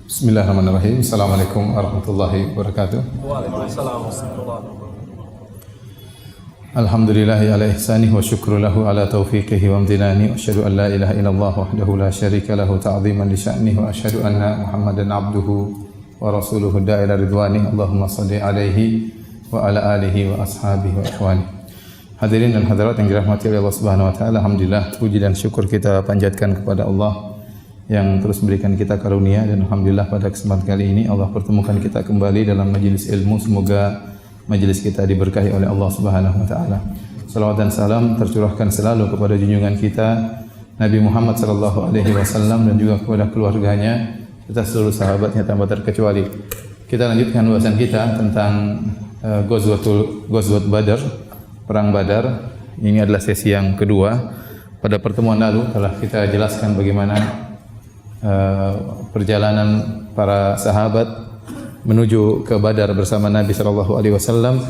Bismillahirrahmanirrahim. Assalamualaikum warahmatullahi wabarakatuh. Waalaikumsalam warahmatullahi wabarakatuh. Alhamdulillahi ala ihsanih wa syukru lahu ala taufiqihi wa amtinani wa asyhadu an la ilaha illallah wahdahu la syarika lahu ta'ziman li sya'nihi wa asyhadu anna Muhammadan abduhu wa rasuluhu da'ila ridwanih. Allahumma shalli alaihi wa ala alihi wa ashabihi wa ikhwani. Hadirin dan hadirat yang dirahmati oleh Allah Subhanahu wa taala, alhamdulillah puji dan syukur kita panjatkan kepada Allah yang terus memberikan kita karunia, dan alhamdulillah pada kesempatan kali ini Allah pertemukan kita kembali dalam majelis ilmu. Semoga majelis kita diberkahi oleh Allah Subhanahu wa taala. Salawat dan salam tercurahkan selalu kepada junjungan kita Nabi Muhammad sallallahu alaihi wasallam dan juga kepada keluarganya serta seluruh sahabatnya tanpa terkecuali. Kita lanjutkan bahasan kita tentang Ghazwat Badar, perang Badar. Ini adalah sesi yang kedua. Pada pertemuan lalu telah kita jelaskan bagaimana perjalanan para sahabat menuju ke Badar bersama Nabi sallallahu alaihi wasallam.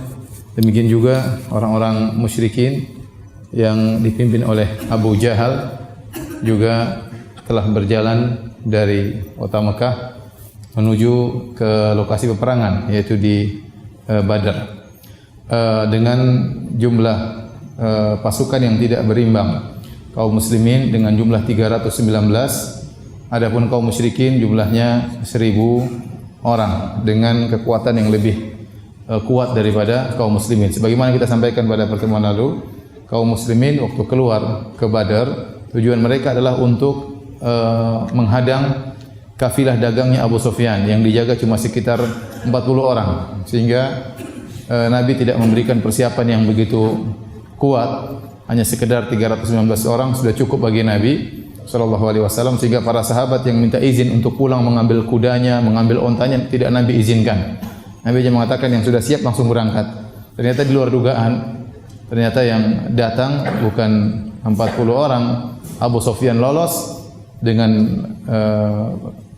Demikian juga orang-orang musyrikin yang dipimpin oleh Abu Jahal juga telah berjalan dari kota Mekah menuju ke lokasi peperangan, yaitu di Badar, dengan jumlah pasukan yang tidak berimbang. Kaum muslimin dengan jumlah 319, adapun kaum musyrikin jumlahnya 1000 orang dengan kekuatan yang lebih kuat daripada kaum muslimin. Sebagaimana kita sampaikan pada pertemuan lalu, kaum muslimin waktu keluar ke Badar, tujuan mereka adalah untuk menghadang kafilah dagangnya Abu Sufyan yang dijaga cuma sekitar 40 orang, sehingga Nabi tidak memberikan persiapan yang begitu kuat. Hanya sekedar 319 orang sudah cukup bagi Nabi sallallahu alaihi wasallam, sehingga para sahabat yang minta izin untuk pulang mengambil kudanya, mengambil ontanya, tidak Nabi izinkan. Nabi hanya mengatakan yang sudah siap langsung berangkat. Ternyata di luar dugaan, ternyata yang datang bukan 40 orang. Abu Sufyan lolos dengan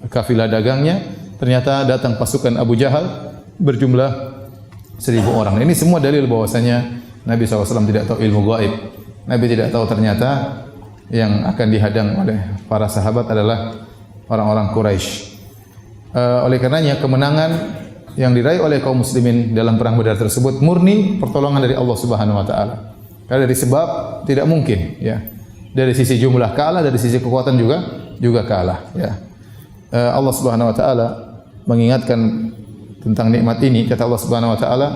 kafilah dagangnya. Ternyata datang pasukan Abu Jahal berjumlah 1000 orang. Ini semua dalil bahwasanya Nabi SAW tidak tahu ilmu gaib. Nabi tidak tahu ternyata yang akan dihadang oleh para sahabat adalah orang-orang Quraisy. Oleh karenanya kemenangan yang diraih oleh kaum muslimin dalam perang Badar tersebut murni pertolongan dari Allah Subhanahu wa taala. Karena dari sebab tidak mungkin, ya. Dari sisi jumlah kalah, dari sisi kekuatan juga kalah, ya. Allah Subhanahu wa taala mengingatkan tentang nikmat ini. Kata Allah Subhanahu wa taala,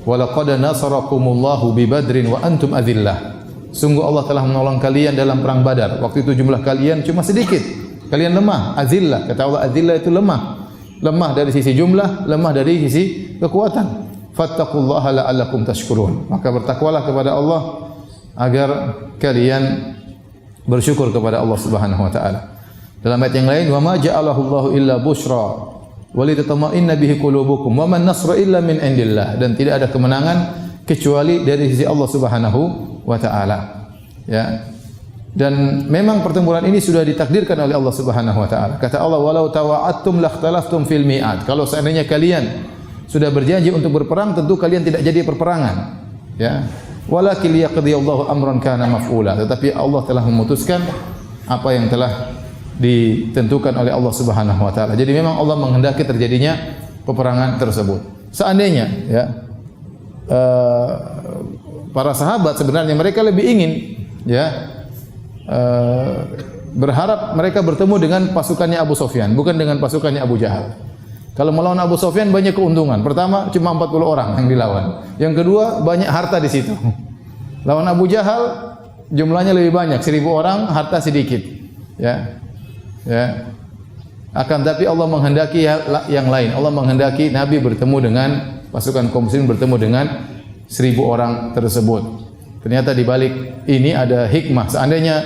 "Wa laqad nasarakumullahu bi Badrin wa antum adillah." Sungguh Allah telah menolong kalian dalam perang Badar. Waktu itu jumlah kalian cuma sedikit. Kalian lemah, azillah. Kata Allah, azillah itu lemah. Lemah dari sisi jumlah, lemah dari sisi kekuatan. Fattaqullaha la'allakum tashkurun. Maka bertakwalah kepada Allah agar kalian bersyukur kepada Allah Subhanahu wa taala. Dalam ayat yang lain, "Wa ma ja'alahu Allahu illa busyra wa litatma'inna bihi qulubukum wa man nasru illa min indillah." Dan tidak ada kemenangan kecuali dari sisi Allah Subhanahu wa taala, ya. Dan memang pertempuran ini sudah ditakdirkan oleh Allah Subhanahu wa taala. Kata Allah, "Walau tawa'attum lakhtalaftum fil mi'ad." Kalau seandainya kalian sudah berjanji untuk berperang, tentu kalian tidak jadi perperangan, ya. Walakin liyaqdiyallahu amran kana maf'ula. Tetapi Allah telah memutuskan apa yang telah ditentukan oleh Allah Subhanahu wa taala. Jadi memang Allah menghendaki terjadinya peperangan tersebut. Seandainya, ya, para sahabat sebenarnya mereka lebih ingin, ya, berharap mereka bertemu dengan pasukannya Abu Sufyan, bukan dengan pasukannya Abu Jahal. Kalau melawan Abu Sufyan banyak keuntungan. Pertama, cuma 40 orang yang dilawan. Yang kedua, banyak harta di situ. Lawan Abu Jahal jumlahnya lebih banyak, 1000 orang, harta sedikit, ya. Ya. Akan tapi Allah menghendaki yang lain. Allah menghendaki Nabi bertemu dengan pasukan kaum muslimin, bertemu dengan 1000 orang tersebut. Ternyata di balik ini ada hikmah. Seandainya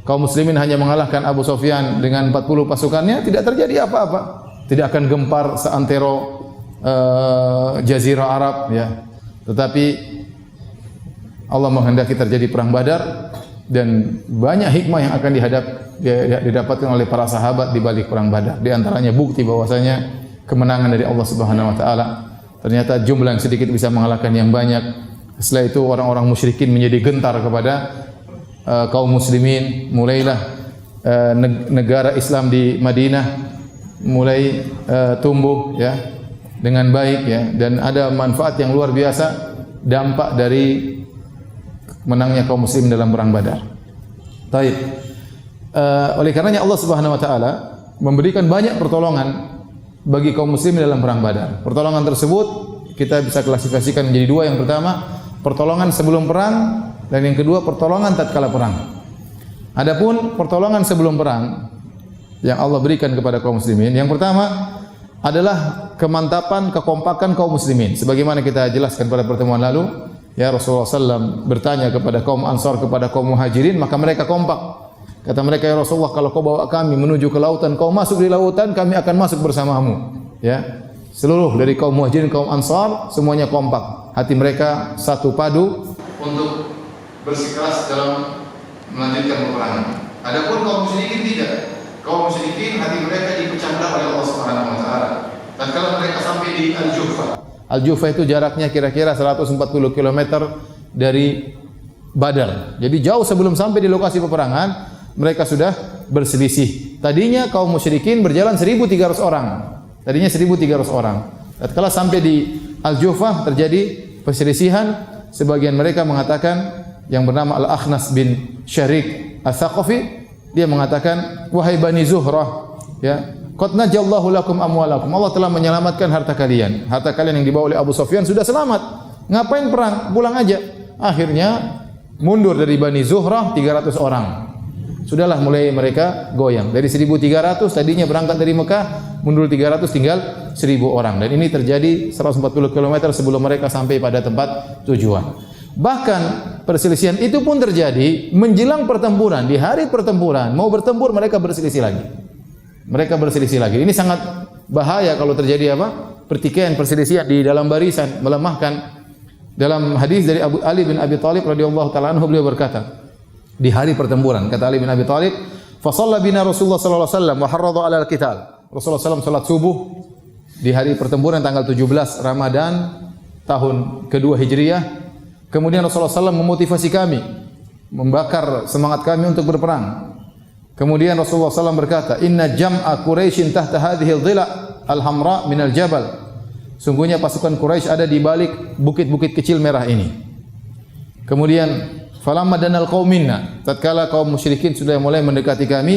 kaum muslimin hanya mengalahkan Abu Sufyan dengan 40 pasukannya, tidak terjadi apa-apa. Tidak akan gempar seantero jazirah Arab, ya. Tetapi Allah menghendaki terjadi perang Badar, dan banyak hikmah yang akan didapatkan oleh para sahabat di balik perang Badar. Di antaranya bukti bahwasanya kemenangan dari Allah Subhanahu wa taala. Ternyata jumlah yang sedikit bisa mengalahkan yang banyak. Setelah itu orang-orang musyrikin menjadi gentar kepada kaum muslimin. Mulailah negara Islam di Madinah mulai tumbuh ya dengan baik ya, dan ada manfaat yang luar biasa dampak dari menangnya kaum muslim dalam perang Badar. Taib. Oleh karenanya Allah Subhanahu wa taala memberikan banyak pertolongan bagi kaum muslim dalam perang Badar. Pertolongan tersebut kita bisa klasifikasikan menjadi dua. Yang pertama, pertolongan sebelum perang, dan yang kedua pertolongan tatkala perang. Adapun pertolongan sebelum perang yang Allah berikan kepada kaum muslimin, yang pertama adalah kemantapan, kekompakan kaum muslimin. Sebagaimana kita jelaskan pada pertemuan lalu, ya Rasulullah SAW bertanya kepada kaum Ansar, kepada kaum Muhajirin, maka mereka kompak. Kata mereka, ya Rasulullah, kalau kau bawa kami menuju ke lautan, kau masuk di lautan, kami akan masuk bersamamu. Ya, seluruh dari kaum Muhajirin, kaum Ansar, semuanya kompak. Hati mereka satu padu untuk bersikeras dalam melanjutkan peperangan. Adapun kaum musyrikin tidak. Kaum musyrikin hati mereka dipecah belah oleh Allah Subhanahu wa taala. Tatkala mereka sampai di Al-Juhfah. Al-Juhfah itu jaraknya kira-kira 140 km dari Badar. Jadi jauh sebelum sampai di lokasi peperangan, mereka sudah berselisih. Tadinya kaum musyrikin berjalan 1.300 orang. Tadinya 1.300 orang. Tatkala sampai di Al-Juhfah terjadi perselisihan. Sebagian mereka mengatakan, yang bernama Al-Akhnas bin Syarik Al-Thaqafi, dia mengatakan, wahai Bani Zuhrah, ya, qad najallahu lakum amwalakum. Allah telah menyelamatkan harta kalian. Harta kalian yang dibawa oleh Abu Sufyan sudah selamat. Ngapain perang? Pulang aja. Akhirnya mundur dari Bani Zuhrah 300 orang. Sudahlah mulai mereka goyang. Dari 1.300 tadinya berangkat dari Mekah, mundur 300 tinggal 1.000 orang. Dan ini terjadi 140 km sebelum mereka sampai pada tempat tujuan. Bahkan perselisihan itu pun terjadi menjelang pertempuran. Di hari pertempuran, mau bertempur mereka berselisih lagi. Mereka berselisih lagi. Ini sangat bahaya kalau terjadi apa? Pertikaian, perselisihan di dalam barisan, melemahkan. Dalam hadis dari Ali bin Abi Thalib radhiyallahu taala anhu, beliau berkata, di hari pertempuran, kata Ali bin Abi Thalib, fa shalla bina Rasulullah sallallahu alaihi wasallam wa harradha 'ala al-qital. Rasulullah SAW salat subuh di hari pertempuran tanggal 17 Ramadan tahun kedua Hijriah. Kemudian Rasulullah SAW memotivasi kami, membakar semangat kami untuk berperang. Kemudian Rasulullah SAW berkata, Inna jam'a Quraisyin tahta hadhihi al-dhila al-hamra min al-jabal. Sungguhnya pasukan Quraisy ada di balik bukit-bukit kecil merah ini. Kemudian, falamma danal qaum minna, tatkala kaum musyrikin sudah mulai mendekati kami,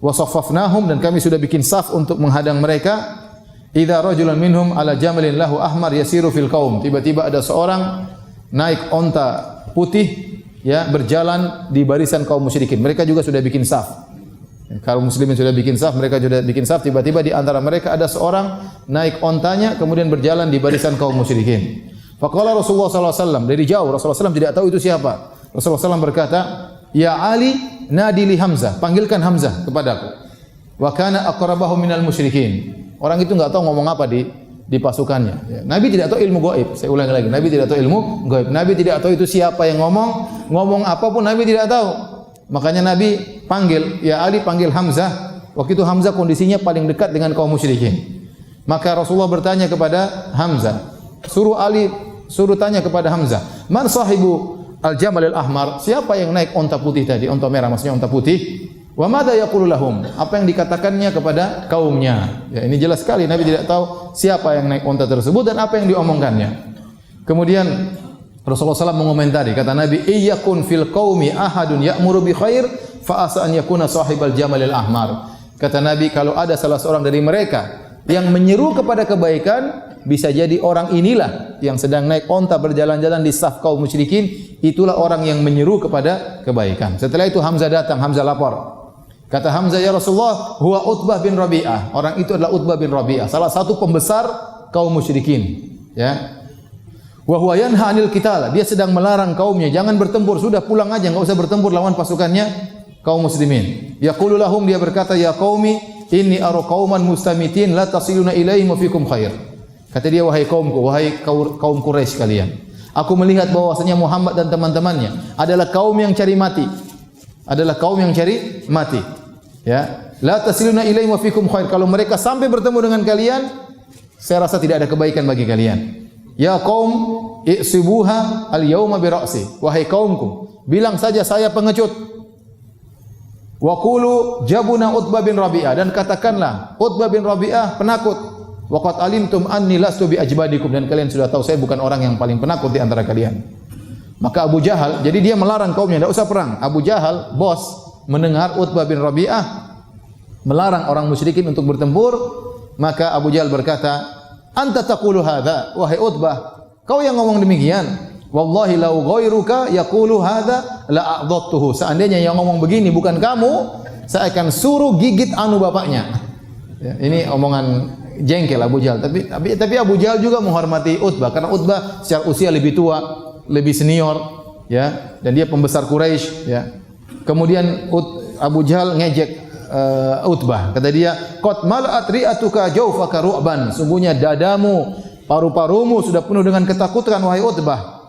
wa saffafnahum, dan kami sudah bikin saf untuk menghadang mereka. Idza rajulan minhum ala jamalin lahu ahmar yasiru fil qaum. Tiba-tiba ada seorang naik onta putih, ya, berjalan di barisan kaum musyrikin. Mereka juga sudah bikin saf. Kaum muslimin sudah bikin saf, mereka sudah bikin saf. Tiba-tiba di antara mereka ada seorang naik ontanya, kemudian berjalan di barisan kaum musyrikin. Faqala Rasulullah SAW, dari jauh Rasulullah SAW tidak tahu itu siapa. Rasulullah SAW berkata, Ya Ali, nadi li Hamzah, panggilkan Hamzah kepadaku. Wa kana aqrabahu minal musyrikin. Orang itu enggak tahu ngomong apa di pasukannya. Ya. Nabi tidak tahu ilmu gaib. Saya ulangi lagi, Nabi tidak tahu ilmu gaib. Nabi tidak tahu itu siapa yang ngomong apapun Nabi tidak tahu. Makanya Nabi panggil, ya Ali, panggil Hamzah. Waktu itu Hamzah kondisinya paling dekat dengan kaum musyrikin. Maka Rasulullah bertanya kepada Hamzah, suruh tanya kepada Hamzah, man sahibu al-jamal al-ahmar? Siapa yang naik onta putih tadi? Onta merah maksudnya onta putih. Wa madza yaqulu lahum? Apa yang dikatakannya kepada kaumnya? Ya, ini jelas sekali Nabi tidak tahu siapa yang naik onta tersebut dan apa yang diomongkannya. Kemudian Rasulullah SAW mengomentari, kata Nabi, "Iyyakun fil qaumi ahadun ya'muru bi khair fa asa an yakuna sahibal jamal al-ahmar." Kata Nabi, kalau ada salah seorang dari mereka yang menyeru kepada kebaikan, bisa jadi orang inilah yang sedang naik onta berjalan-jalan di saf kaum musyrikin, itulah orang yang menyeru kepada kebaikan. Setelah itu Hamzah datang, Hamzah lapor. Kata Hamzah, ya Rasulullah, huwa Utbah bin Rabi'ah. Orang itu adalah Utbah bin Rabi'ah, salah satu pembesar kaum musyrikin. Ya. Wa huwa yanha 'anil qital. Dia sedang melarang kaumnya jangan bertempur, sudah pulang aja, enggak usah bertempur lawan pasukannya kaum muslimin. Yaqulu lahum, dia berkata, ya qaumi, inni ara qauman mustamitin la tasiluna ilaihim wa fikum khair. Kata dia, wahai kaumku, wahai kaum Quraisy kalian, aku melihat bahwasanya Muhammad dan teman-temannya adalah kaum yang cari mati. Adalah kaum yang cari mati. Ya, la tasiluna ilaihim wa fikum khair. Kalau mereka sampai bertemu dengan kalian, saya rasa tidak ada kebaikan bagi kalian. Ya qaum, i'sibuha al-yauma bi ra'si. Wahai kaumku, bilang saja saya pengecut. Wa qulu jabuna Utbah bin Rabi'ah, dan katakanlah Utbah bin Rabi'ah penakut. Wa qad alimtum anni lastu bi ajbadikum, dan kalian sudah tahu saya bukan orang yang paling penakut di antara kalian. Maka Abu Jahal, jadi dia melarang kaumnya, tidak usah perang. Abu Jahal, bos, mendengar Utbah bin Rabi'ah melarang orang musyrikin untuk bertempur, maka Abu Jahal berkata, "Anta taqulu hadza, wahai Utbah, kau yang ngomong demikian. Wallahi law ghairuka yaqulu hadza la a'dadtuhu." Seandainya yang ngomong begini bukan kamu, saya akan suruh gigit anu bapaknya. Ya, ini omongan jengkel Abu Jahal. Tapi Abu Jahal juga menghormati Utbah karena Utbah secara usia lebih tua, lebih senior, ya, dan dia pembesar Quraisy, ya. Kemudian Abu Jahal ngejek Utbah. Kata dia, "Qad mala'at ri'atuka jawfaka ru'ban." Sungguhnya dadamu, paru-parumu sudah penuh dengan ketakutan wahai Utbah.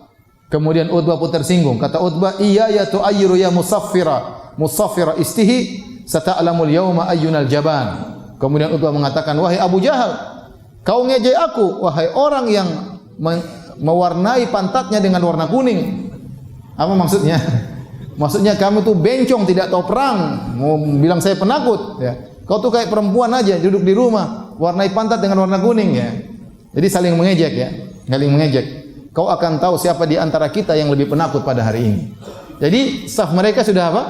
Kemudian Utbah pun tersinggung. Kata Utbah, "Iya ya tu'ayyiru ya musaffira istihi, sata'lamul yawma ayyunal jaban." Kemudian Utbah mengatakan, "Wahai Abu Jahal, kau ngejek aku, wahai orang yang mewarnai pantatnya dengan warna kuning." Apa maksudnya? Maksudnya kamu tuh bencong, tidak tahu perang, mau bilang saya penakut, ya. Kau tuh kayak perempuan aja, duduk di rumah, warnai pantat dengan warna kuning, ya. Jadi saling mengejek, ya. Saling mengejek. Kau akan tahu siapa di antara kita yang lebih penakut pada hari ini. Jadi saf mereka sudah apa?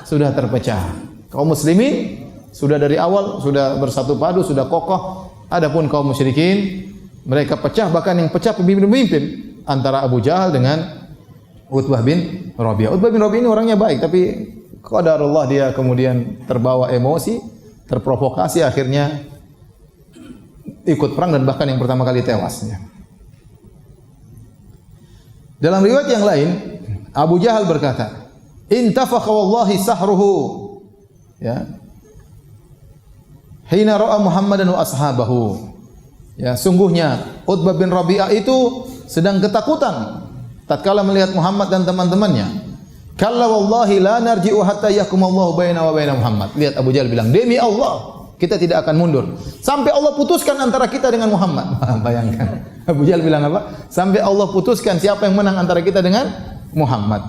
Sudah terpecah. Kaum muslimin sudah dari awal sudah bersatu padu, sudah kokoh. Adapun kaum musyrikin, mereka pecah, bahkan yang pecah pemimpin-pemimpin antara Abu Jahal dengan Utbah bin Rabi'ah. Utbah bin Rabi'ah ini orangnya baik, tapi qadarullah dia kemudian terbawa emosi, terprovokasi, akhirnya ikut perang dan bahkan yang pertama kali tewas. Dalam riwayat yang lain, Abu Jahal berkata, "Intafakha wallahi sahruhu." Ya. Hina ra'a Muhammadan wa ashabahu. Ya, sungguhnya Utbah bin Rabi'ah itu sedang ketakutan tatkala melihat Muhammad dan teman-temannya. "Kalla wallahi la narji'u hatta yahkumallahu baina wa baina Muhammad." Lihat Abu Jahal bilang, "Demi Allah, kita tidak akan mundur sampai Allah putuskan antara kita dengan Muhammad." Bayangkan. Abu Jahal bilang apa? Sampai Allah putuskan siapa yang menang antara kita dengan Muhammad.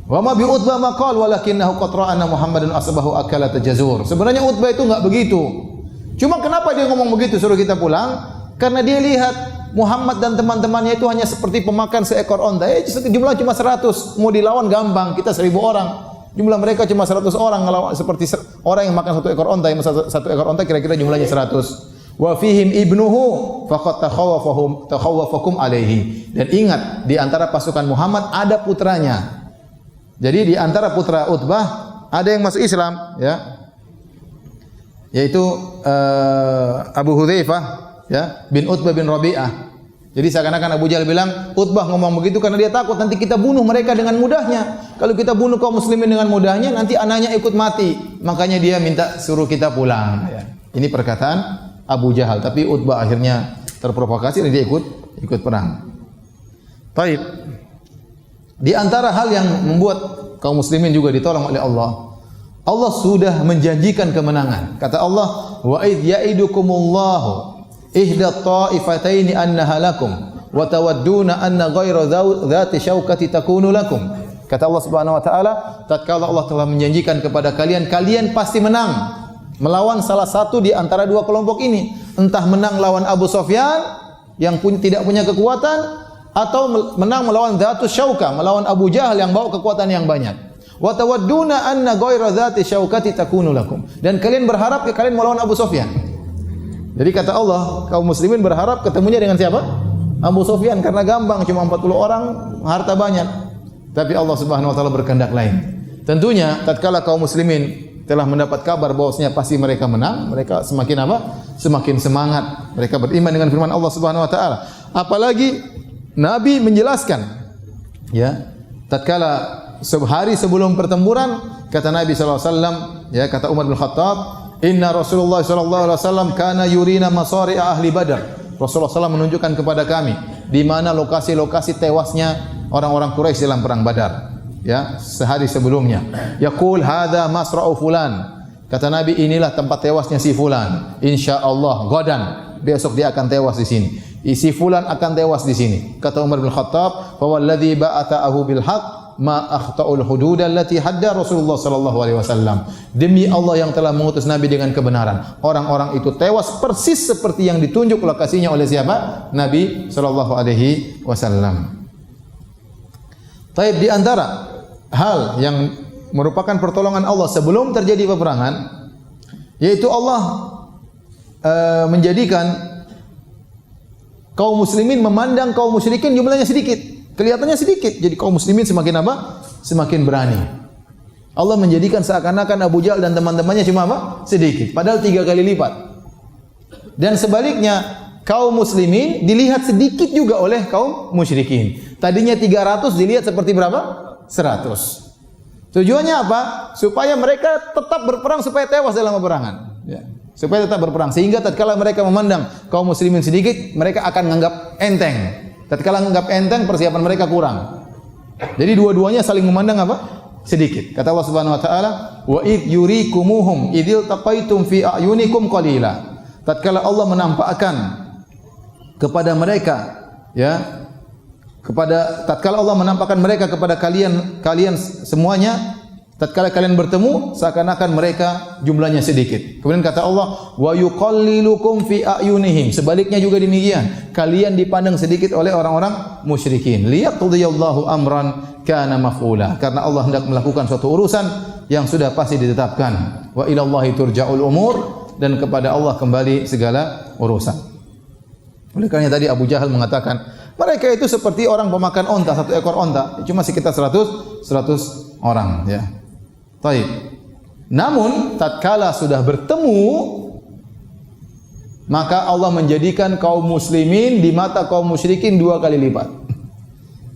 Wa ma bi Utbah maqal walakinnahu qad ra'ana Muhammadan asbahu akalat jazur. Sebenarnya Utbah itu enggak begitu. Cuma kenapa dia ngomong begitu suruh kita pulang? Karena dia lihat Muhammad dan teman-temannya itu hanya seperti pemakan seekor onta. Jumlah cuma 100, mau dilawan gampang. Kita 1000 orang. Jumlah mereka cuma 100 orang, ngelawan seperti orang yang makan satu ekor onta. Yang satu ekor onta kira-kira jumlahnya 100. Wa fihim ibnuhu faqad takhawwafakum alaihi. Dan ingat, di antara pasukan Muhammad ada putranya. Jadi di antara putra Utbah ada yang masuk Islam, ya. Yaitu Abu Hudzaifah, ya, bin Utbah bin Rabi'ah. Jadi seakan-akan Abu Jahal bilang, Utbah ngomong begitu karena dia takut nanti kita bunuh mereka dengan mudahnya. Kalau kita bunuh kaum muslimin dengan mudahnya, nanti anaknya ikut mati. Makanya dia minta suruh kita pulang, ya. Ini perkataan Abu Jahal, tapi Utbah akhirnya terprovokasi dan dia ikut perang. Baik. Di antara hal yang membuat kaum muslimin juga ditolong oleh Allah, Allah sudah menjanjikan kemenangan. Kata Allah, "Wa idh ya'idukumullahu ihda ta'ifataini annaha lakum wa tawadduna anna ghayra dzati syaukati takunu lakum." Kata Allah Subhanahu wa taala, tatkala Allah telah menjanjikan kepada kalian, kalian pasti menang melawan salah satu di antara dua kelompok ini. Entah menang lawan Abu Sufyan yang tidak punya kekuatan, atau menang melawan Dzatus Syaukah, melawan Abu Jahal yang bawa kekuatan yang banyak. Wa tawadduna anna ghayra dzati syaukati takunu lakum. Dan kalian berharap kalian melawan Abu Sufyan. Jadi kata Allah, kaum muslimin berharap ketemunya dengan siapa? Abu Sufyan, karena gampang, cuma 40 orang, harta banyak. Tapi Allah Subhanahu wa taala berkehendak lain. Tentunya tatkala kaum muslimin telah mendapat kabar bahwasanya pasti mereka menang, mereka semakin apa? Semakin semangat. Mereka beriman dengan firman Allah Subhanahu wa taala. Apalagi Nabi menjelaskan, ya, tatkala sehari sebelum pertempuran, kata Nabi sallallahu alaihi wasallam, ya, kata Umar bin Khattab, "Inna Rasulullah sallallahu alaihi wasallam kana yurina masari'a ahli Badar." Rasulullah SAW menunjukkan kepada kami di mana lokasi-lokasi tewasnya orang-orang Quraisy dalam perang Badar. Ya, sehari sebelumnya. Yaqul hadza masra'u fulan. Kata Nabi, inilah tempat tewasnya si fulan. Insyaallah gadan besok dia akan tewas di sini. Si fulan akan tewas di sini. Kata Umar bin Khattab, "Fa walladzi ba'athahu bil haqq ma akhta'ul hudud allati hadda Rasulullah sallallahu alaihi wasallam. Demi Allah yang telah mengutus Nabi dengan kebenaran, orang-orang itu tewas persis seperti yang ditunjuk lokasinya oleh siapa? Nabi sallallahu alaihi wasallam. Taib, di antara hal yang merupakan pertolongan Allah sebelum terjadi peperangan, yaitu Allah menjadikan kaum muslimin memandang kaum musyrikin jumlahnya sedikit. Kelihatannya sedikit, jadi kaum muslimin semakin apa? Semakin berani. Allah menjadikan seakan-akan Abu Jahal dan teman-temannya cuma apa? Sedikit, padahal 3 kali lipat. Dan sebaliknya, kaum muslimin dilihat sedikit juga oleh kaum musyrikin. Tadinya 300 dilihat seperti berapa? 100. Tujuannya apa? Supaya mereka tetap berperang, supaya tewas dalam peperangan. Ya. Supaya tetap berperang. Sehingga tatkala mereka memandang kaum muslimin sedikit, mereka akan menganggap enteng. Tatkala menganggap enteng, persiapan mereka kurang. Jadi dua-duanya saling memandang apa? Sedikit. Kata Allah Subhanahu wa taala, "Wa id yurikumuhum idzil taqaitum fi a'yunikum qalila." Tatkala Allah menampakkan kepada mereka, ya, tatkala Allah menampakkan mereka kepada kalian semuanya, tatkala kalian bertemu seakan-akan mereka jumlahnya sedikit. Kemudian kata Allah, wa yuqallilukum fi a'yunihim. Sebaliknya juga demikian, kalian dipandang sedikit oleh orang-orang musyrikin. Liyaqdiyallahu amran kana maf'ula. Karena Allah hendak melakukan suatu urusan yang sudah pasti ditetapkan. Wa ilallahi turja'ul umur, dan kepada Allah kembali segala urusan. Oleh karena tadi Abu Jahal mengatakan, mereka itu seperti orang pemakan onta, 1 ekor onta, cuma sekitar 100 orang, ya. Baik. Namun tatkala sudah bertemu, maka Allah menjadikan kaum muslimin di mata kaum musyrikin 2 kali lipat.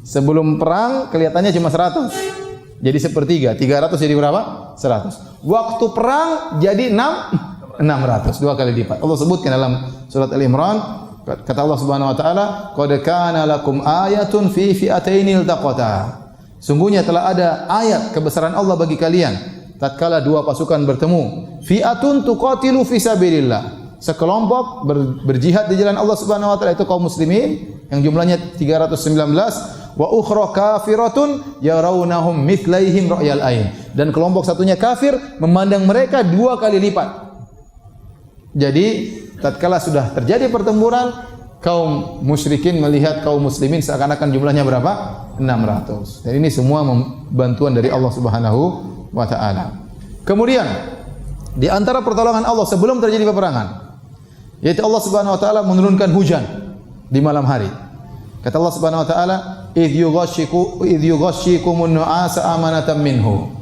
Sebelum perang kelihatannya cuma 100. Jadi sepertiga, 300 jadi berapa? 100. Waktu perang jadi 600, 2 kali lipat. Allah sebutkan dalam surat Al-Imran, kata Allah Subhanahu wa taala, qad kana lakum ayatun fi fi'atainil taqata. Sungguhnya telah ada ayat kebesaran Allah bagi kalian tatkala 2 pasukan bertemu. Fi'atun tuqatilu fi sabilillah. Sekelompok berjihad di jalan Allah Subhanahu wa taala, itu kaum muslimin yang jumlahnya 319. Wa ukhra kafiratun yarawnahum mithlaihim ra'yal ain. Dan kelompok satunya kafir memandang mereka 2 kali lipat. Jadi tatkala sudah terjadi pertempuran, kaum musyrikin melihat kaum muslimin seakan-akan jumlahnya berapa? 600. Dan ini semua bantuan dari Allah Subhanahu wa taala. Kemudian di antara pertolongan Allah sebelum terjadi peperangan, yaitu Allah Subhanahu wa taala menurunkan hujan di malam hari. Kata Allah Subhanahu wa taala, idh yughashshikumun nu'asa amanatan minhu.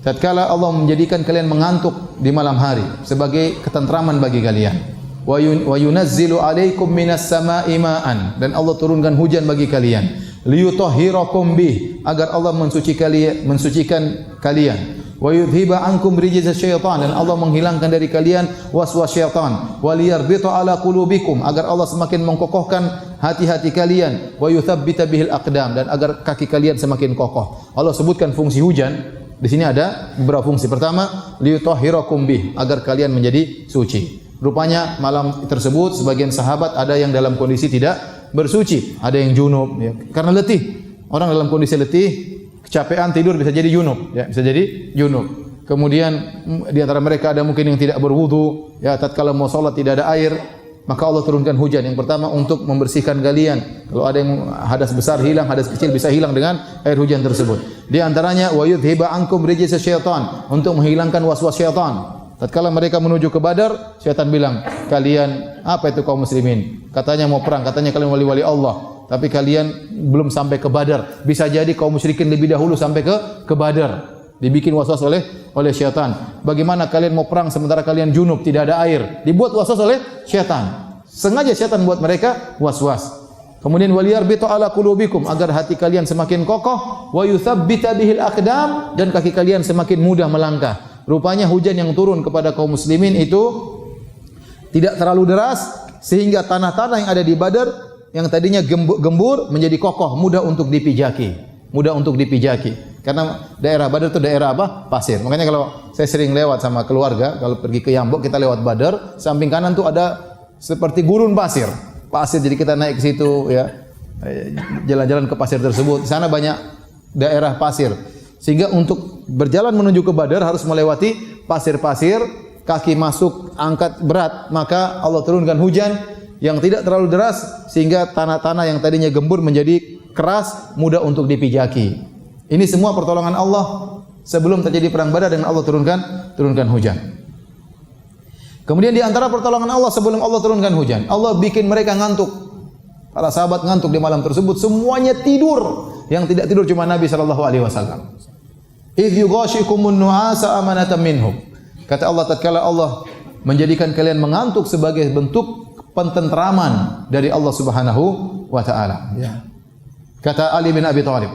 Tatkala Allah menjadikan kalian mengantuk di malam hari sebagai ketentraman bagi kalian. Wa yunazzilu 'alaikum minas sama'i ma'an, dan Allah turunkan hujan bagi kalian. Liyutahhirakum bih, agar Allah mensucikan kalian. Wa yudhiba ankum rijza syaitan, dan Allah menghilangkan dari kalian waswas syaitan. Wa liyarbita 'ala qulubikum, agar Allah semakin mengkokohkan hati-hati kalian. Wa yuthabbita bihil aqdam, dan agar kaki kalian semakin kokoh. Allah sebutkan fungsi hujan. Di sini ada beberapa fungsi. Pertama, liyutahhirakum bih, agar kalian menjadi suci. Rupanya malam tersebut sebagian sahabat ada yang dalam kondisi tidak bersuci, ada yang junub, ya, karena letih. Orang dalam kondisi letih, kecapean tidur bisa jadi junub, ya, bisa jadi junub. Kemudian di antara mereka ada mungkin yang tidak berwudu, ya, tatkala mau salat tidak ada air, maka Allah turunkan hujan. Yang pertama untuk membersihkan kalian. Kalau ada yang hadas besar hilang, hadas kecil bisa hilang dengan air hujan tersebut. Di antaranya wa yudhiba ankum rijza syaitan, untuk menghilangkan waswas syaitan. Tatkala mereka menuju ke Badar, syaitan bilang, kalian apa itu kaum muslimin? Katanya mau perang, katanya kalian wali-wali Allah, tapi kalian belum sampai ke Badar. Bisa jadi kaum musyrikin lebih dahulu sampai ke Badar. Dibikin waswas oleh syaitan. Bagaimana kalian mau perang sementara kalian junub, tidak ada air? Dibuat waswas oleh syaitan. Sengaja syaitan buat mereka waswas. Kemudian waliyarbitu ala qulubikum, agar hati kalian semakin kokoh, wa yuthabbita bihil aqdam, dan kaki kalian semakin mudah melangkah. Rupanya hujan yang turun kepada kaum muslimin itu tidak terlalu deras, sehingga tanah-tanah yang ada di Badar yang tadinya gembur menjadi kokoh, mudah untuk dipijaki, mudah untuk dipijaki. Karena daerah Badar itu daerah apa? Pasir. Makanya kalau saya sering lewat sama keluarga, kalau pergi ke Yambok kita lewat Badar, samping kanan tuh ada seperti gurun pasir. Pasir, jadi kita naik ke situ, ya, jalan-jalan ke pasir tersebut. Di sana banyak daerah pasir. Sehingga untuk berjalan menuju ke Badar harus melewati pasir-pasir, kaki masuk angkat berat, maka Allah turunkan hujan yang tidak terlalu deras sehingga tanah-tanah yang tadinya gembur menjadi keras, mudah untuk dipijaki. Ini semua pertolongan Allah sebelum terjadi perang Badar dan Allah turunkan hujan. Kemudian di antara pertolongan Allah sebelum Allah turunkan hujan, Allah bikin mereka ngantuk. Para sahabat ngantuk di malam tersebut, semuanya tidur. Yang tidak tidur cuma Nabi sallallahu alaihi wasallam. Idh yughashikumun nu'asa amanatan minhum. Kata Allah, tatkala Allah menjadikan kalian mengantuk sebagai bentuk pententraman dari Allah Subhanahu wa taala. Ya. Kata Ali bin Abi Thalib,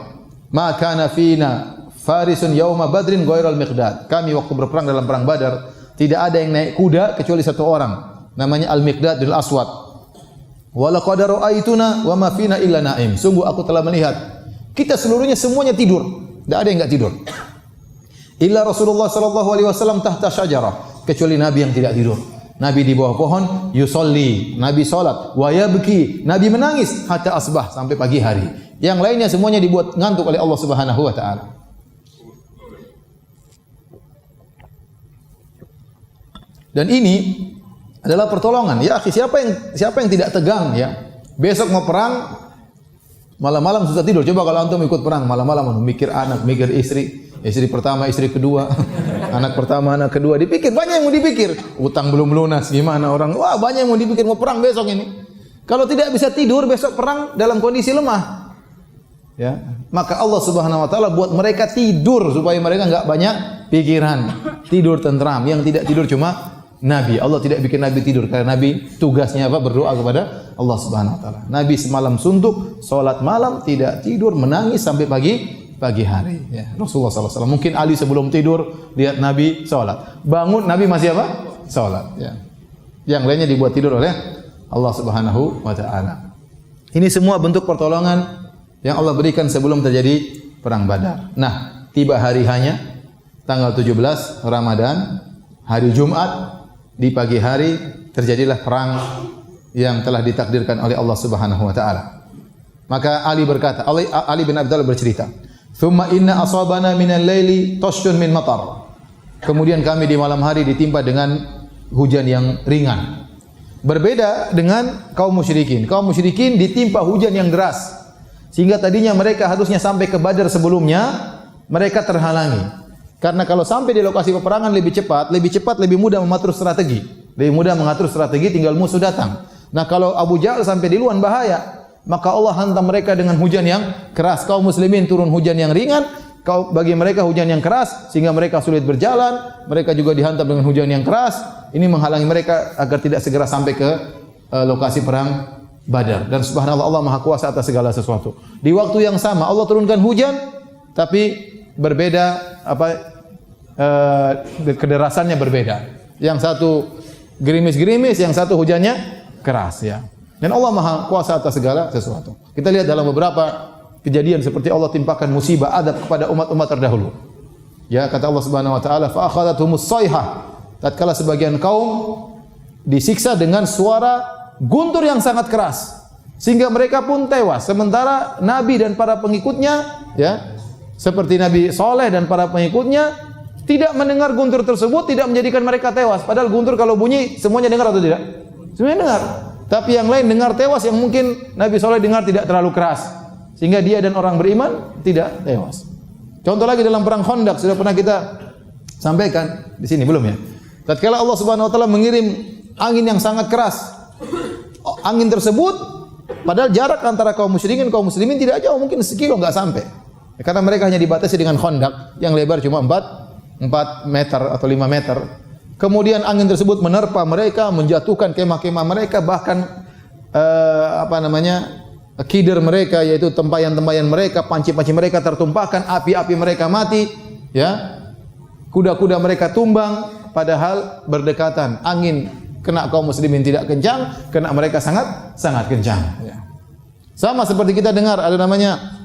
"Ma kana fina farisun yauma badrin ghairal miqdad." Kami waktu berperang dalam perang Badar, tidak ada yang naik kuda kecuali satu orang, namanya Al-Miqdad bin Al-Aswad. Wa laqad ra'aituna wa ma fina illa na'im. Sungguh aku telah melihat kita seluruhnya semuanya tidur, tidak ada yang enggak tidur. Illa Rasulullah sallallahu alaihi wasallam tahta syajarah, kecuali Nabi yang tidak tidur. Nabi di bawah pohon, yusolli, Nabi salat, wa yabki, Nabi menangis hatta asbah, sampai pagi hari. Yang lainnya semuanya dibuat ngantuk oleh Allah Subhanahu wa taala. Dan ini adalah pertolongan. Ya akhi, siapa yang tidak tegang ya? Besok mau perang, malam-malam susah tidur. Coba kalau antum ikut perang, malam-malam mikir anak, mikir istri pertama, istri kedua, anak pertama, anak kedua, dipikir, banyak yang mau dipikir. Utang belum lunas, gimana orang? Wah, banyak yang mau dipikir, mau perang besok ini. Kalau tidak bisa tidur besok perang dalam kondisi lemah. Ya, maka Allah Subhanahu wa taala buat mereka tidur supaya mereka enggak banyak pikiran. Tidur tentram. Yang tidak tidur cuma Nabi. Allah tidak bikin Nabi tidur karena Nabi tugasnya apa? Berdoa kepada Allah Subhanahu wa taala. Nabi semalam suntuk, salat malam, tidak tidur, menangis sampai pagi hari. Ya, Rasulullah SAW. Mungkin Ali sebelum tidur lihat Nabi salat. Bangun Nabi masih apa? Salat. Ya. Yang lainnya dibuat tidur oleh Allah Subhanahu wa taala. Ini semua bentuk pertolongan yang Allah berikan sebelum terjadi perang Badar. Nah, tiba hari hanya tanggal 17 Ramadan, hari Jumat. Di pagi hari terjadilah perang yang telah ditakdirkan oleh Allah Subhanahu wa taala. Maka Ali berkata, Ali bin Abi Thalib bercerita, "Tsumma inna asabana minal laili tashun min matar." Kemudian kami di malam hari ditimpa dengan hujan yang ringan. Berbeda dengan kaum musyrikin. Kaum musyrikin ditimpa hujan yang deras. Sehingga tadinya mereka harusnya sampai ke Badar sebelumnya, mereka terhalangi. Karena kalau sampai di lokasi peperangan lebih cepat, lebih mudah mengatur strategi. Lebih mudah mengatur strategi, tinggal musuh datang. Nah, kalau Abu Jahal sampai di luar bahaya, maka Allah hantam mereka dengan hujan yang keras. Kaum muslimin turun hujan yang ringan, bagi mereka hujan yang keras sehingga mereka sulit berjalan. Mereka juga dihantam dengan hujan yang keras. Ini menghalangi mereka agar tidak segera sampai ke lokasi perang Badar. Dan subhanallah, Allah Maha Kuasa atas segala sesuatu. Di waktu yang sama Allah turunkan hujan, tapi berbeda kederasannya berbeda. Yang satu gerimis-gerimis, yang satu hujannya keras ya. Dan Allah Maha Kuasa atas segala sesuatu. Kita lihat dalam beberapa kejadian seperti Allah timpakan musibah adab kepada umat-umat terdahulu. Ya, kata Allah Subhanahu wa taala, fa akhadhathumus sayhah. Tatkala sebagian kaum disiksa dengan suara guntur yang sangat keras sehingga mereka pun tewas. Sementara Nabi dan para pengikutnya ya, seperti Nabi Saleh dan para pengikutnya tidak mendengar guntur tersebut, tidak menjadikan mereka tewas. Padahal guntur kalau bunyi semuanya dengar atau tidak? Semuanya dengar. Tapi yang lain dengar tewas, yang mungkin Nabi Saleh dengar tidak terlalu keras, sehingga dia dan orang beriman tidak tewas. Contoh lagi dalam perang Khandaq sudah pernah kita sampaikan di sini belum ya? Tatkala Allah Subhanahu wa taala mengirim angin yang sangat keras. Angin tersebut padahal jarak antara kaum musyrikin dan kaum muslimin tidak jauh, mungkin sekilo enggak sampai. Karena mereka hanya dibatasi dengan khandaq yang lebar cuma 4 meter atau 5 meter. Kemudian angin tersebut menerpa mereka, menjatuhkan kemah-kemah mereka, bahkan kider mereka, yaitu tempayan-tempayan mereka, panci-panci mereka tertumpahkan, api-api mereka mati, ya. Kuda-kuda mereka tumbang, padahal berdekatan. Angin kena kaum muslimin tidak kencang, kena mereka sangat kencang. Ya. Sama seperti kita dengar ada namanya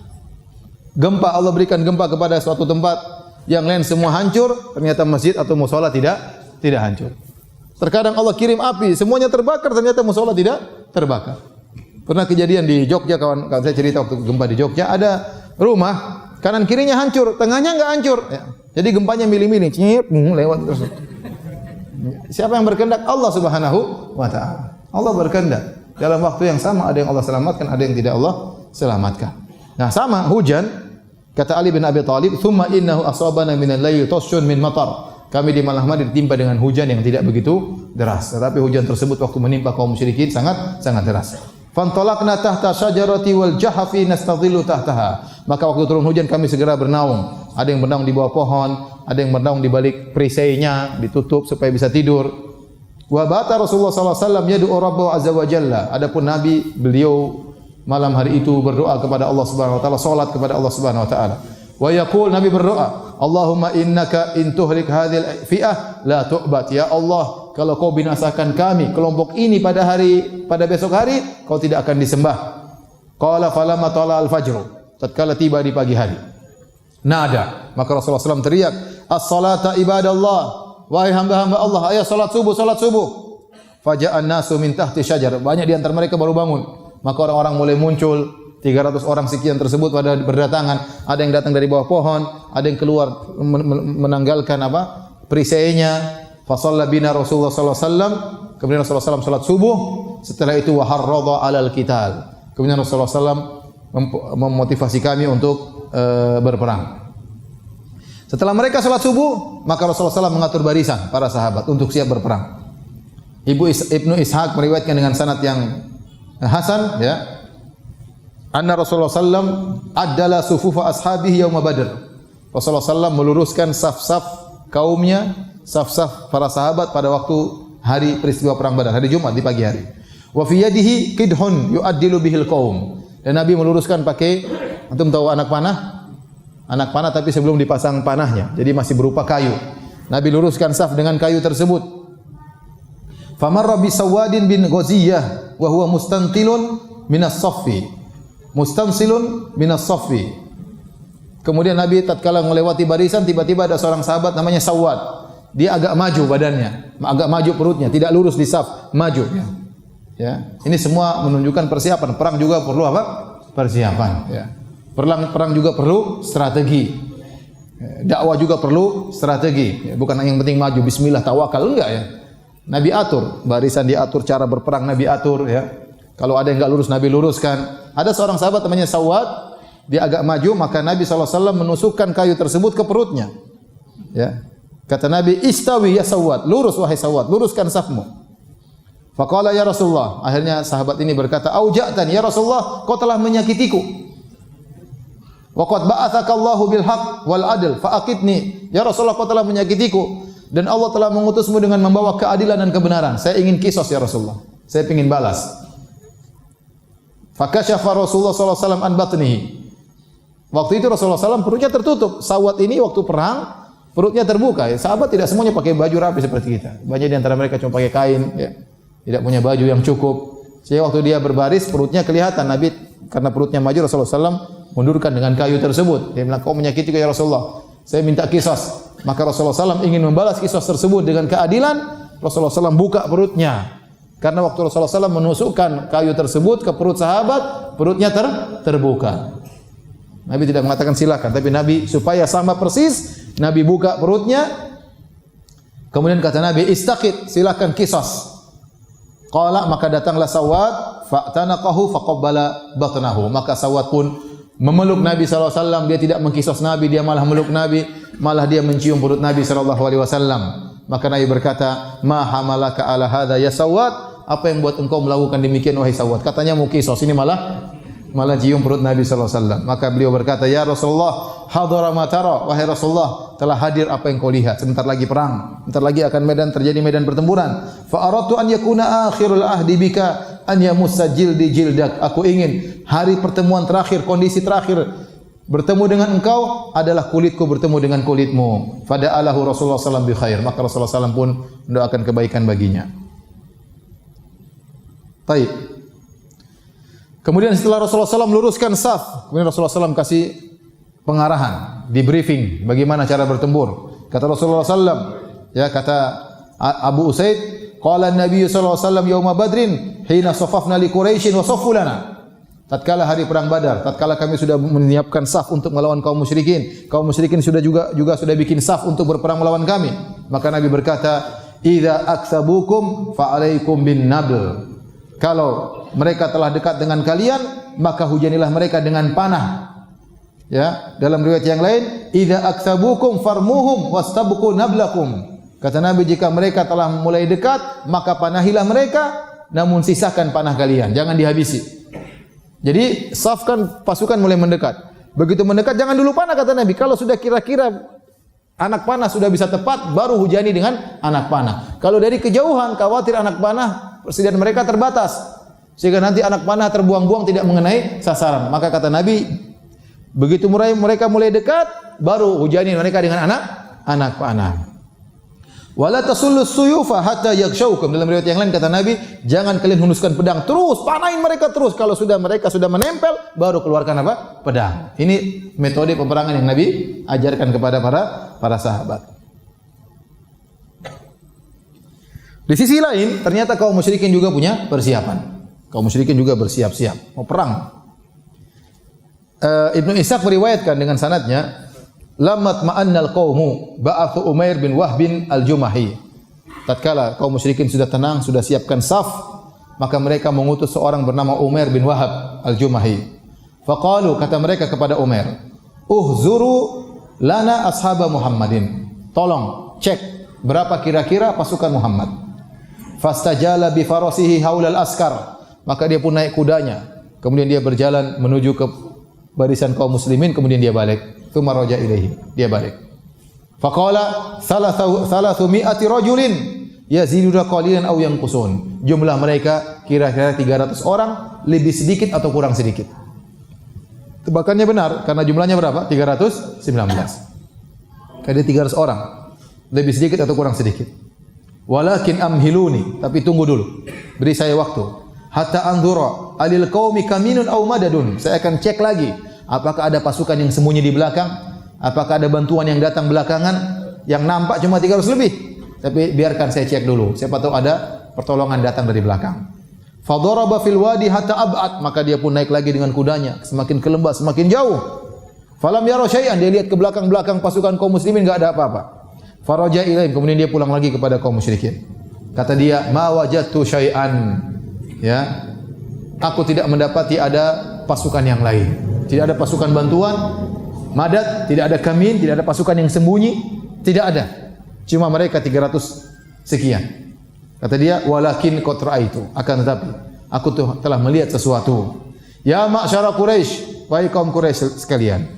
gempa. Allah berikan gempa kepada suatu tempat, yang lain semua hancur, ternyata masjid atau mushola tidak hancur. Terkadang Allah kirim api, semuanya terbakar, ternyata mushola tidak terbakar. Pernah kejadian di Jogja, kawan saya cerita waktu gempa di Jogja, ada rumah Kanan kirinya hancur, tengahnya enggak hancur. Ya. Jadi gempanya milih-milih, nyip, lewat terus. Siapa yang berkehendak? Allah Subhanahu wa taala. Allah berkehendak. Dalam waktu yang sama ada yang Allah selamatkan, ada yang tidak Allah selamatkan. Nah, sama hujan, kata Ali bin Abi Thalib, "Tsumma innahu asabana minal laili tashun min matar." Kami di malam hari ditimpa dengan hujan yang tidak begitu deras. Tetapi hujan tersebut waktu menimpa kaum musyrikin sangat deras. Fantalaqna tahta syajarati wal jahafi nastadhillu tahtaha. Maka waktu turun hujan kami segera bernaung. Ada yang bernaung di bawah pohon, ada yang bernaung di balik perisainya, ditutup supaya bisa tidur. Wa bata Rasulullah sallallahu alaihi wasallam yad'u Rabbahu azza wa jalla. Adapun Nabi, beliau malam hari itu berdoa kepada Allah Subhanahu wa taala, salat kepada Allah Subhanahu wa taala. Wa yaqul, Nabi berdoa, Allahumma innaka in tuhlik hadhil fi'ah la tu'bat. Ya Allah, kalau kau binasakan kami, kelompok ini pada besok hari, kau tidak akan disembah. Qala falamma tala al-fajr. Tatkala tiba di pagi hari. Nada, maka Rasulullah SAW teriak, as-salata ibadallah. Wahai hamba-hamba Allah, ayo salat subuh, salat subuh. Faja'an nasu min tahti syajar. Banyak di antara mereka baru bangun. Maka orang-orang mulai muncul. 300 orang sekian tersebut pada berdatangan. Ada yang datang dari bawah pohon, ada yang keluar menanggalkan perisainya. Fa shalla bina Rasulullah sallallahu alaihi wasallam. Kemudian Rasulullah SAW salat subuh. Setelah itu wa harradha 'alal qital. Kemudian Rasulullah SAW memotivasi kami untuk berperang. Setelah mereka salat subuh, maka Rasulullah SAW mengatur barisan para sahabat untuk siap berperang. Ibnu Ishaq meriwayatkan dengan sanad yang hasan, ya. Anna Rasulullah sallam addala sufufa ashabihi yauma Badr. Rasulullah sallam meluruskan saf-saf kaumnya, saf-saf para sahabat pada waktu hari peristiwa perang Badar, hari Jumat di pagi hari. Wa fi yadihi qidhun yu'addilu bihil qaum. Dan Nabi meluruskan pakai, antum tahu anak panah? Anak panah tapi sebelum dipasang panahnya, jadi masih berupa kayu. Nabi luruskan saf dengan kayu tersebut. Famarra bi Sawadin bin Ghaziyah wa huwa mustantilun minas saffi. Mustansilun minas saffi. Kemudian Nabi tatkala melewati barisan, tiba-tiba ada seorang sahabat namanya Sawad. Dia agak maju badannya, agak maju perutnya, tidak lurus di saf, maju. Ya. Ini semua menunjukkan persiapan. Perang juga perlu apa? Persiapan. Ya. Perang juga perlu strategi. Dakwah juga perlu strategi. Ya. Bukan yang penting maju, bismillah, tawakal, enggak ya. Nabi atur, barisan diatur, cara berperang Nabi atur, ya. Kalau ada yang enggak lurus, Nabi luruskan. Ada seorang sahabat namanya Sawad, dia agak maju, maka Nabi SAW menusukkan kayu tersebut ke perutnya. Ya. Kata Nabi, istawi ya Sawad, lurus wahai Sawad, luruskan safmu. Faqala ya Rasulullah, akhirnya sahabat ini berkata, auja'tan ya Rasulullah, kau telah menyakitiku. Wa qad ba'atsaka Allahu bil haqq wal adl fa aqitni. Ya Rasulullah, kau telah menyakitiku dan Allah telah mengutusmu dengan membawa keadilan dan kebenaran. Saya ingin kisos ya Rasulullah. Saya ingin balas. Fakashafa Rasulullah sallallahu alaihi wasallam an batnihi. Waktu itu Rasulullah SAW perutnya tertutup. Sawat ini waktu perang perutnya terbuka. Ya. Sahabat tidak semuanya pakai baju rapi seperti kita. Banyak di antara mereka cuma pakai kain, ya. Tidak punya baju yang cukup. Sehingga waktu dia berbaris perutnya kelihatan. Nabi karena perutnya maju, Rasulullah SAW mundurkan dengan kayu tersebut. Dia bilang, kau menyakiti ya Rasulullah. Saya minta kisos. Maka Rasulullah SAW ingin membalas kisos tersebut dengan keadilan. Rasulullah SAW buka perutnya. Karena waktu Rasulullah SAW menusukkan kayu tersebut ke perut sahabat, perutnya terbuka. Nabi tidak mengatakan silakan, tapi Nabi supaya sama persis, Nabi buka perutnya. Kemudian kata Nabi, istaqid, silakan kisos. Qala, maka datanglah Sawad, fa'tanaqahu faqabbala batnahu. Maka Sawad pun memeluk Nabi SAW. Dia tidak mengkisos Nabi, dia malah meluk Nabi, malah dia mencium perut Nabi SAW. Maka Nabi berkata, ma hamalaka ala hadha ya Sawad. Apa yang buat engkau melakukan demikian wahai Sawad? Katanya mau kisos, ini malah cium perut Nabi sallallahu alaihi wasallam. Maka beliau berkata, "Ya Rasulullah, hadara ma tara." Wahai Rasulullah, telah hadir apa yang kau lihat. Sebentar lagi perang. Sebentar lagi akan terjadi medan pertempuran. Fa aradtu an yakuna akhirul ahdi bika an yamussa jildi jildak. Aku ingin hari pertemuan terakhir, kondisi terakhir bertemu dengan engkau adalah kulitku bertemu dengan kulitmu. Fada'alahu Rasulullah sallallahu alaihi wasallam bi khair. Maka Rasulullah sallallahu alaihi wasallam pun mendoakan kebaikan baginya. Baik. Kemudian setelah Rasulullah SAW meluruskan saf, kemudian Rasulullah SAW kasih pengarahan, di briefing bagaimana cara bertempur. Kata Rasulullah SAW, ya kata Abu Usaid, qala an-nabiy sallallahu alaihi wasallam yauma badrin hina safafna li quraisyin wa saffu lana. tatkala hari perang Badar, tatkala kami sudah menyiapkan saf untuk melawan kaum musyrikin sudah juga sudah bikin saf untuk berperang melawan kami. Maka Nabi berkata, "Idza aksabukum fa alaikum bin nabl." Kalau mereka telah dekat dengan kalian, maka hujanilah mereka dengan panah. Ya, dalam riwayat yang lain, "Idza aksabukum farmuhum wastabqu nablakum." Kata Nabi, jika mereka telah mulai dekat, maka panahilah mereka, namun sisakan panah kalian, jangan dihabisi. Jadi, safkan pasukan mulai mendekat. Begitu mendekat, jangan dulu panah, kata Nabi. Kalau sudah kira-kira anak panah sudah bisa tepat, baru hujani dengan anak panah. Kalau dari kejauhan, khawatir anak panah, persediaan mereka terbatas. Sehingga nanti anak panah terbuang-buang tidak mengenai sasaran. Maka kata Nabi, begitu mereka mulai dekat, baru hujani mereka dengan anak panah. Wala tasullus suyufa hatta yakshaukum. Dalam riwayat yang lain kata Nabi, jangan kalian hunuskan pedang terus, panahin mereka terus. Kalau mereka sudah menempel, baru keluarkan apa? Pedang. Ini metode peperangan yang Nabi ajarkan kepada para sahabat. Di sisi lain, ternyata kaum musyrikin juga punya persiapan. Kaum musyrikin juga bersiap-siap mau perang. Ibnu Ishaq meriwayatkan dengan sanadnya, lammat ma'annal qaumu ba'athu Umair bin Wahb bin al-Jumahi. Tatkala kaum musyrikin sudah tenang, sudah siapkan saf, maka mereka mengutus seorang bernama Umair bin Wahab al-Jumahi. Faqalu, kata mereka kepada Umair, "Uhzuru lana ashaba Muhammadin." Tolong cek berapa kira-kira pasukan Muhammad. Fastajala bi farasihi haulal askar. Maka dia pun naik kudanya. Kemudian dia berjalan menuju ke barisan kaum muslimin, kemudian dia balik. Tsumma raja ilaihi, dia balik. Faqala salathu mi'ati rajulin yaziduna qalilan aw yanqusun. Jumlah mereka kira-kira 300 orang, lebih sedikit atau kurang sedikit. Tebakannya benar karena jumlahnya berapa? 319. Ada 300 orang, lebih sedikit atau kurang sedikit. Walakin amhiluni, tapi tunggu dulu. Beri saya waktu. Hatta anzura alil qaumi kaminun aw madadun. Saya akan cek lagi apakah ada pasukan yang sembunyi di belakang, apakah ada bantuan yang datang belakangan. Yang nampak cuma 300 lebih. Tapi biarkan saya cek dulu. Siapa tahu ada pertolongan datang dari belakang. Fadaraba fil wadi hatta ab'ad, maka dia pun naik lagi dengan kudanya, semakin ke lembah semakin jauh. Falam yara syai'an, dia lihat ke belakang-belakang pasukan kaum muslimin enggak ada apa-apa. Faraja ilaihim, kemudian dia pulang lagi kepada kaum musyrikin. Kata dia, "Ma wajadtu syai'an." Ya. Aku tidak mendapati ada pasukan yang lain. Tidak ada pasukan bantuan, madad, tidak ada kamin, tidak ada pasukan yang sembunyi, tidak ada. Cuma mereka 300 sekian. Kata dia, "Walakin qad ra'aitu." Akan tetapi, aku telah melihat sesuatu. Ya ma'syara Quraisy, wahai kaum Quraisy sekalian.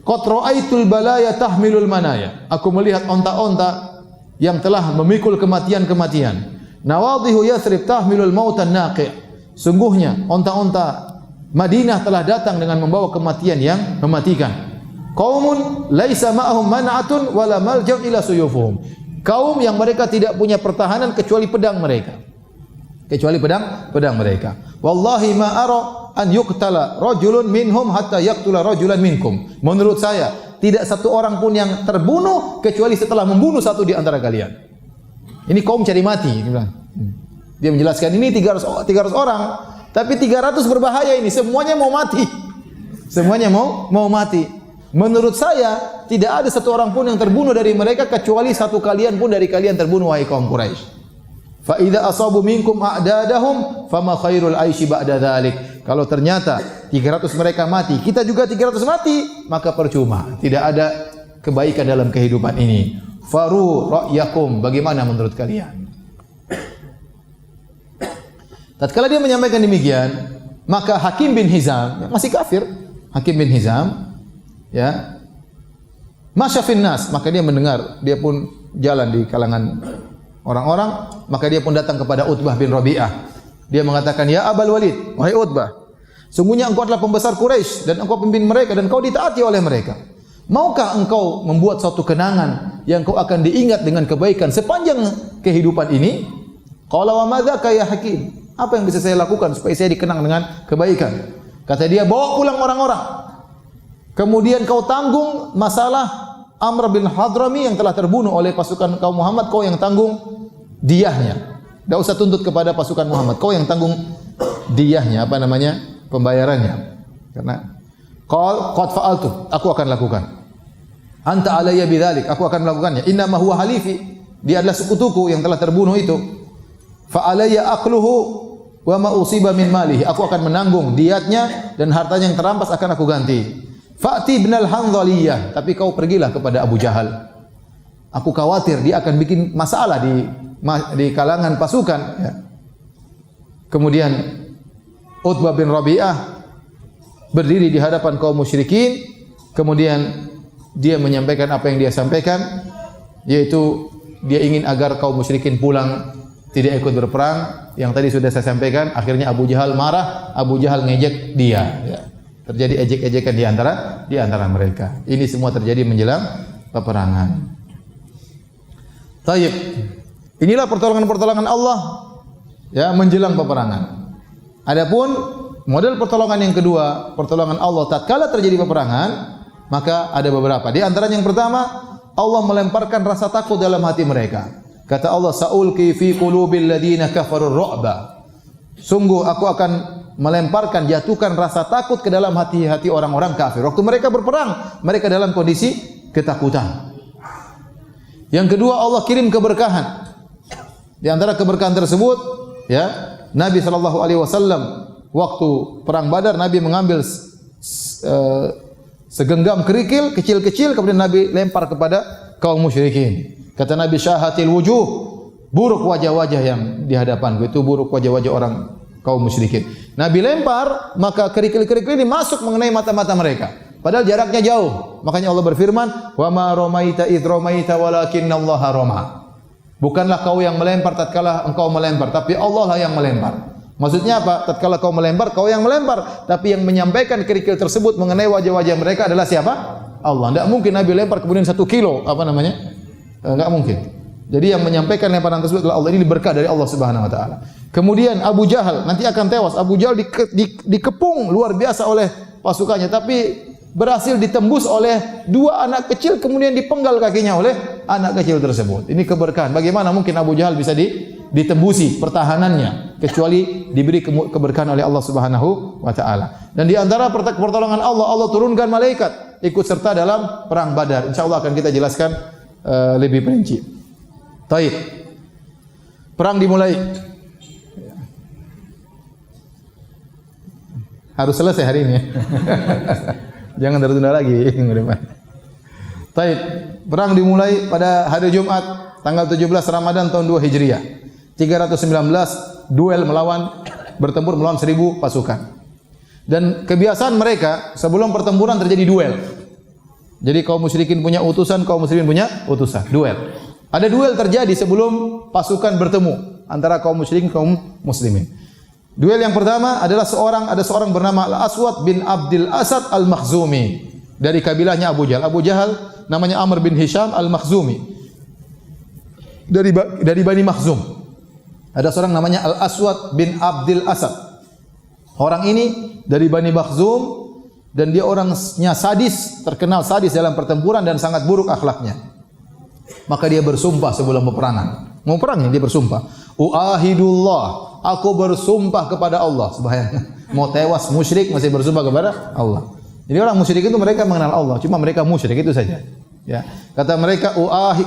Qad ra'aitul balaya tahmilul manaya. Aku melihat onta-onta yang telah memikul kematian-kematian. Nawadhihu Yathrib tahmilul mautan naqi'. Sungguhnya onta-onta Madinah telah datang dengan membawa kematian yang mematikan. Qaumun laisa ma'ahum man'atun wala malja'un ila suyufuhum. Kaum yang mereka tidak punya pertahanan kecuali pedang mereka. Kecuali pedang mereka. Wallahi ma ara an yuqtala rajulun minhum hatta yaqtula rajulan minkum. Menurut saya, tidak satu orang pun yang terbunuh kecuali setelah membunuh satu di antara kalian. Ini kaum cari mati, dia menjelaskan ini 300 orang, tapi 300 berbahaya ini, semuanya mau mati. Semuanya mau mati. Menurut saya, tidak ada satu orang pun yang terbunuh dari mereka kecuali satu kalian pun dari kalian terbunuh, wahai kaum Quraisy. Fa idza asabu minkum a'dadahum fama khairul aishi ba'da dzalik. Kalau ternyata 300 mereka mati, kita juga 300 mati, maka percuma. Tidak ada kebaikan dalam kehidupan ini. Faru ra'yakum, bagaimana menurut kalian? Tatkala dia menyampaikan demikian, maka Hakim bin Hizam, masih kafir, Hakim bin Hizam, ya, masyafin nas, maka dia mendengar, dia pun jalan di kalangan orang-orang, maka dia pun datang kepada Utbah bin Rabi'ah. Dia mengatakan, "Ya Abul Walid, wahai Utbah, sungguhnya engkau adalah pembesar Quraisy dan engkau pemimpin mereka dan engkau ditaati oleh mereka. Maukah engkau membuat suatu kenangan yang engkau akan diingat dengan kebaikan sepanjang kehidupan ini?" Qala wa madzaka ya Hakim? Apa yang bisa saya lakukan supaya saya dikenang dengan kebaikan? Kata dia, bawa pulang orang-orang. Kemudian kau tanggung masalah Amr bin Hadrami yang telah terbunuh oleh pasukan kaum Muhammad, kau yang tanggung diyahnya. Tidak usah tuntut kepada pasukan Muhammad, kau yang tanggung diyahnya, apa namanya? pembayarannya. Karena qad fa'altu, aku akan lakukan. Anta alayya bidzalik, aku akan melakukannya. Inna ma huwa halifi, dia adalah sekutuku yang telah terbunuh itu. Fa alayya aqluhu wa ma usiba min malihi, aku akan menanggung diatnya dan hartanya yang terampas akan aku ganti. Fa'ti ibnal Hanzaliyah, tapi kau pergilah kepada Abu Jahal. Aku khawatir dia akan bikin masalah di kalangan pasukan. Ya. Kemudian Utbah bin Rabi'ah berdiri di hadapan kaum musyrikin, kemudian dia menyampaikan apa yang dia sampaikan, yaitu dia ingin agar kaum musyrikin pulang, tidak ikut berperang. Yang tadi sudah saya sampaikan, akhirnya Abu Jahal marah, Abu Jahal ngejek dia. Ya. Terjadi ejek-ejekan di antara mereka. Ini semua terjadi menjelang peperangan. Taib. Inilah pertolongan-pertolongan Allah ya menjelang peperangan. Adapun model pertolongan yang kedua, pertolongan Allah tatkala terjadi peperangan, maka ada beberapa. Di antaranya yang pertama, Allah melemparkan rasa takut dalam hati mereka. Kata Allah, "Sa'ulqi fi qulubil ladina kafaru ru'ba." Sungguh aku akan melemparkan, jatuhkan rasa takut ke dalam hati-hati orang-orang kafir. Waktu mereka berperang, mereka dalam kondisi ketakutan. Yang kedua, Allah kirim keberkahan. Di antara keberkahan tersebut, ya, Nabi sallallahu alaihi wasallam waktu perang Badar, Nabi mengambil segenggam kerikil kecil-kecil, kemudian Nabi lempar kepada kaum musyrikin. Kata Nabi, "Syahatil wujuh," buruk wajah-wajah yang di hadapanku, itu buruk wajah-wajah orang kaum musyrikin. Nabi lempar, maka kerikil-kerikil ini masuk mengenai mata-mata mereka. Padahal jaraknya jauh. Makanya Allah berfirman, "Wa ma ramaita id ramaita walakinnallaha rama." Bukanlah kau yang melempar tatkala engkau melempar, tapi Allah lah yang melempar. Maksudnya apa? Tatkala kau melempar, kau yang melempar, tapi yang menyampaikan kerikil tersebut mengenai wajah-wajah mereka adalah siapa? Allah. Tidak mungkin Nabi lempar kemudian 1 kilo, enggak mungkin. Jadi yang menyampaikan lemparan tersebut adalah Allah. Ini berkah dari Allah Subhanahu wa taala. Kemudian Abu Jahal nanti akan tewas. Abu Jahal dikepung luar biasa oleh pasukannya, tapi berhasil ditembus oleh 2 anak kecil, kemudian dipenggal kakinya oleh anak kecil tersebut. Ini keberkahan. Bagaimana mungkin Abu Jahal bisa ditembusi pertahanannya kecuali diberi keberkahan oleh Allah Subhanahu wa taala. Dan di antara pertolongan Allah, Allah turunkan malaikat ikut serta dalam perang Badar. Insyaallah akan kita jelaskan lebih perinci. Taib. Perang dimulai. Harus selesai hari ini. Jangan tertunda lagi minggu depan. Taib. Perang dimulai pada hari Jumat tanggal 17 Ramadan tahun 2 Hijriah. 319 duel bertempur melawan 1000 pasukan. Dan kebiasaan mereka sebelum pertempuran terjadi duel. Jadi kaum musyrikin punya utusan, kaum muslimin punya utusan, duel. Ada duel terjadi sebelum pasukan bertemu antara kaum musyrikin kaum muslimin. Duel yang pertama adalah ada seorang bernama Al-Aswad bin Abdul Asad Al-Makhzumi dari kabilahnya Abu Jahal. Abu Jahal namanya Amr bin Hisham Al-Makhzumi dari Bani Makhzum. Ada seorang namanya Al-Aswad bin Abdul Asad. Orang ini dari Bani Makhzum dan dia orangnya sadis, terkenal sadis dalam pertempuran dan sangat buruk akhlaknya. Maka dia bersumpah sebelum peperangan. Mau perang dia bersumpah. Uahidullah, aku bersumpah kepada Allah. Subhanallah. Mau tewas musyrik masih bersumpah kepada Allah. Jadi orang musyrik itu mereka mengenal Allah, cuma mereka musyrik itu saja. Ya. Kata mereka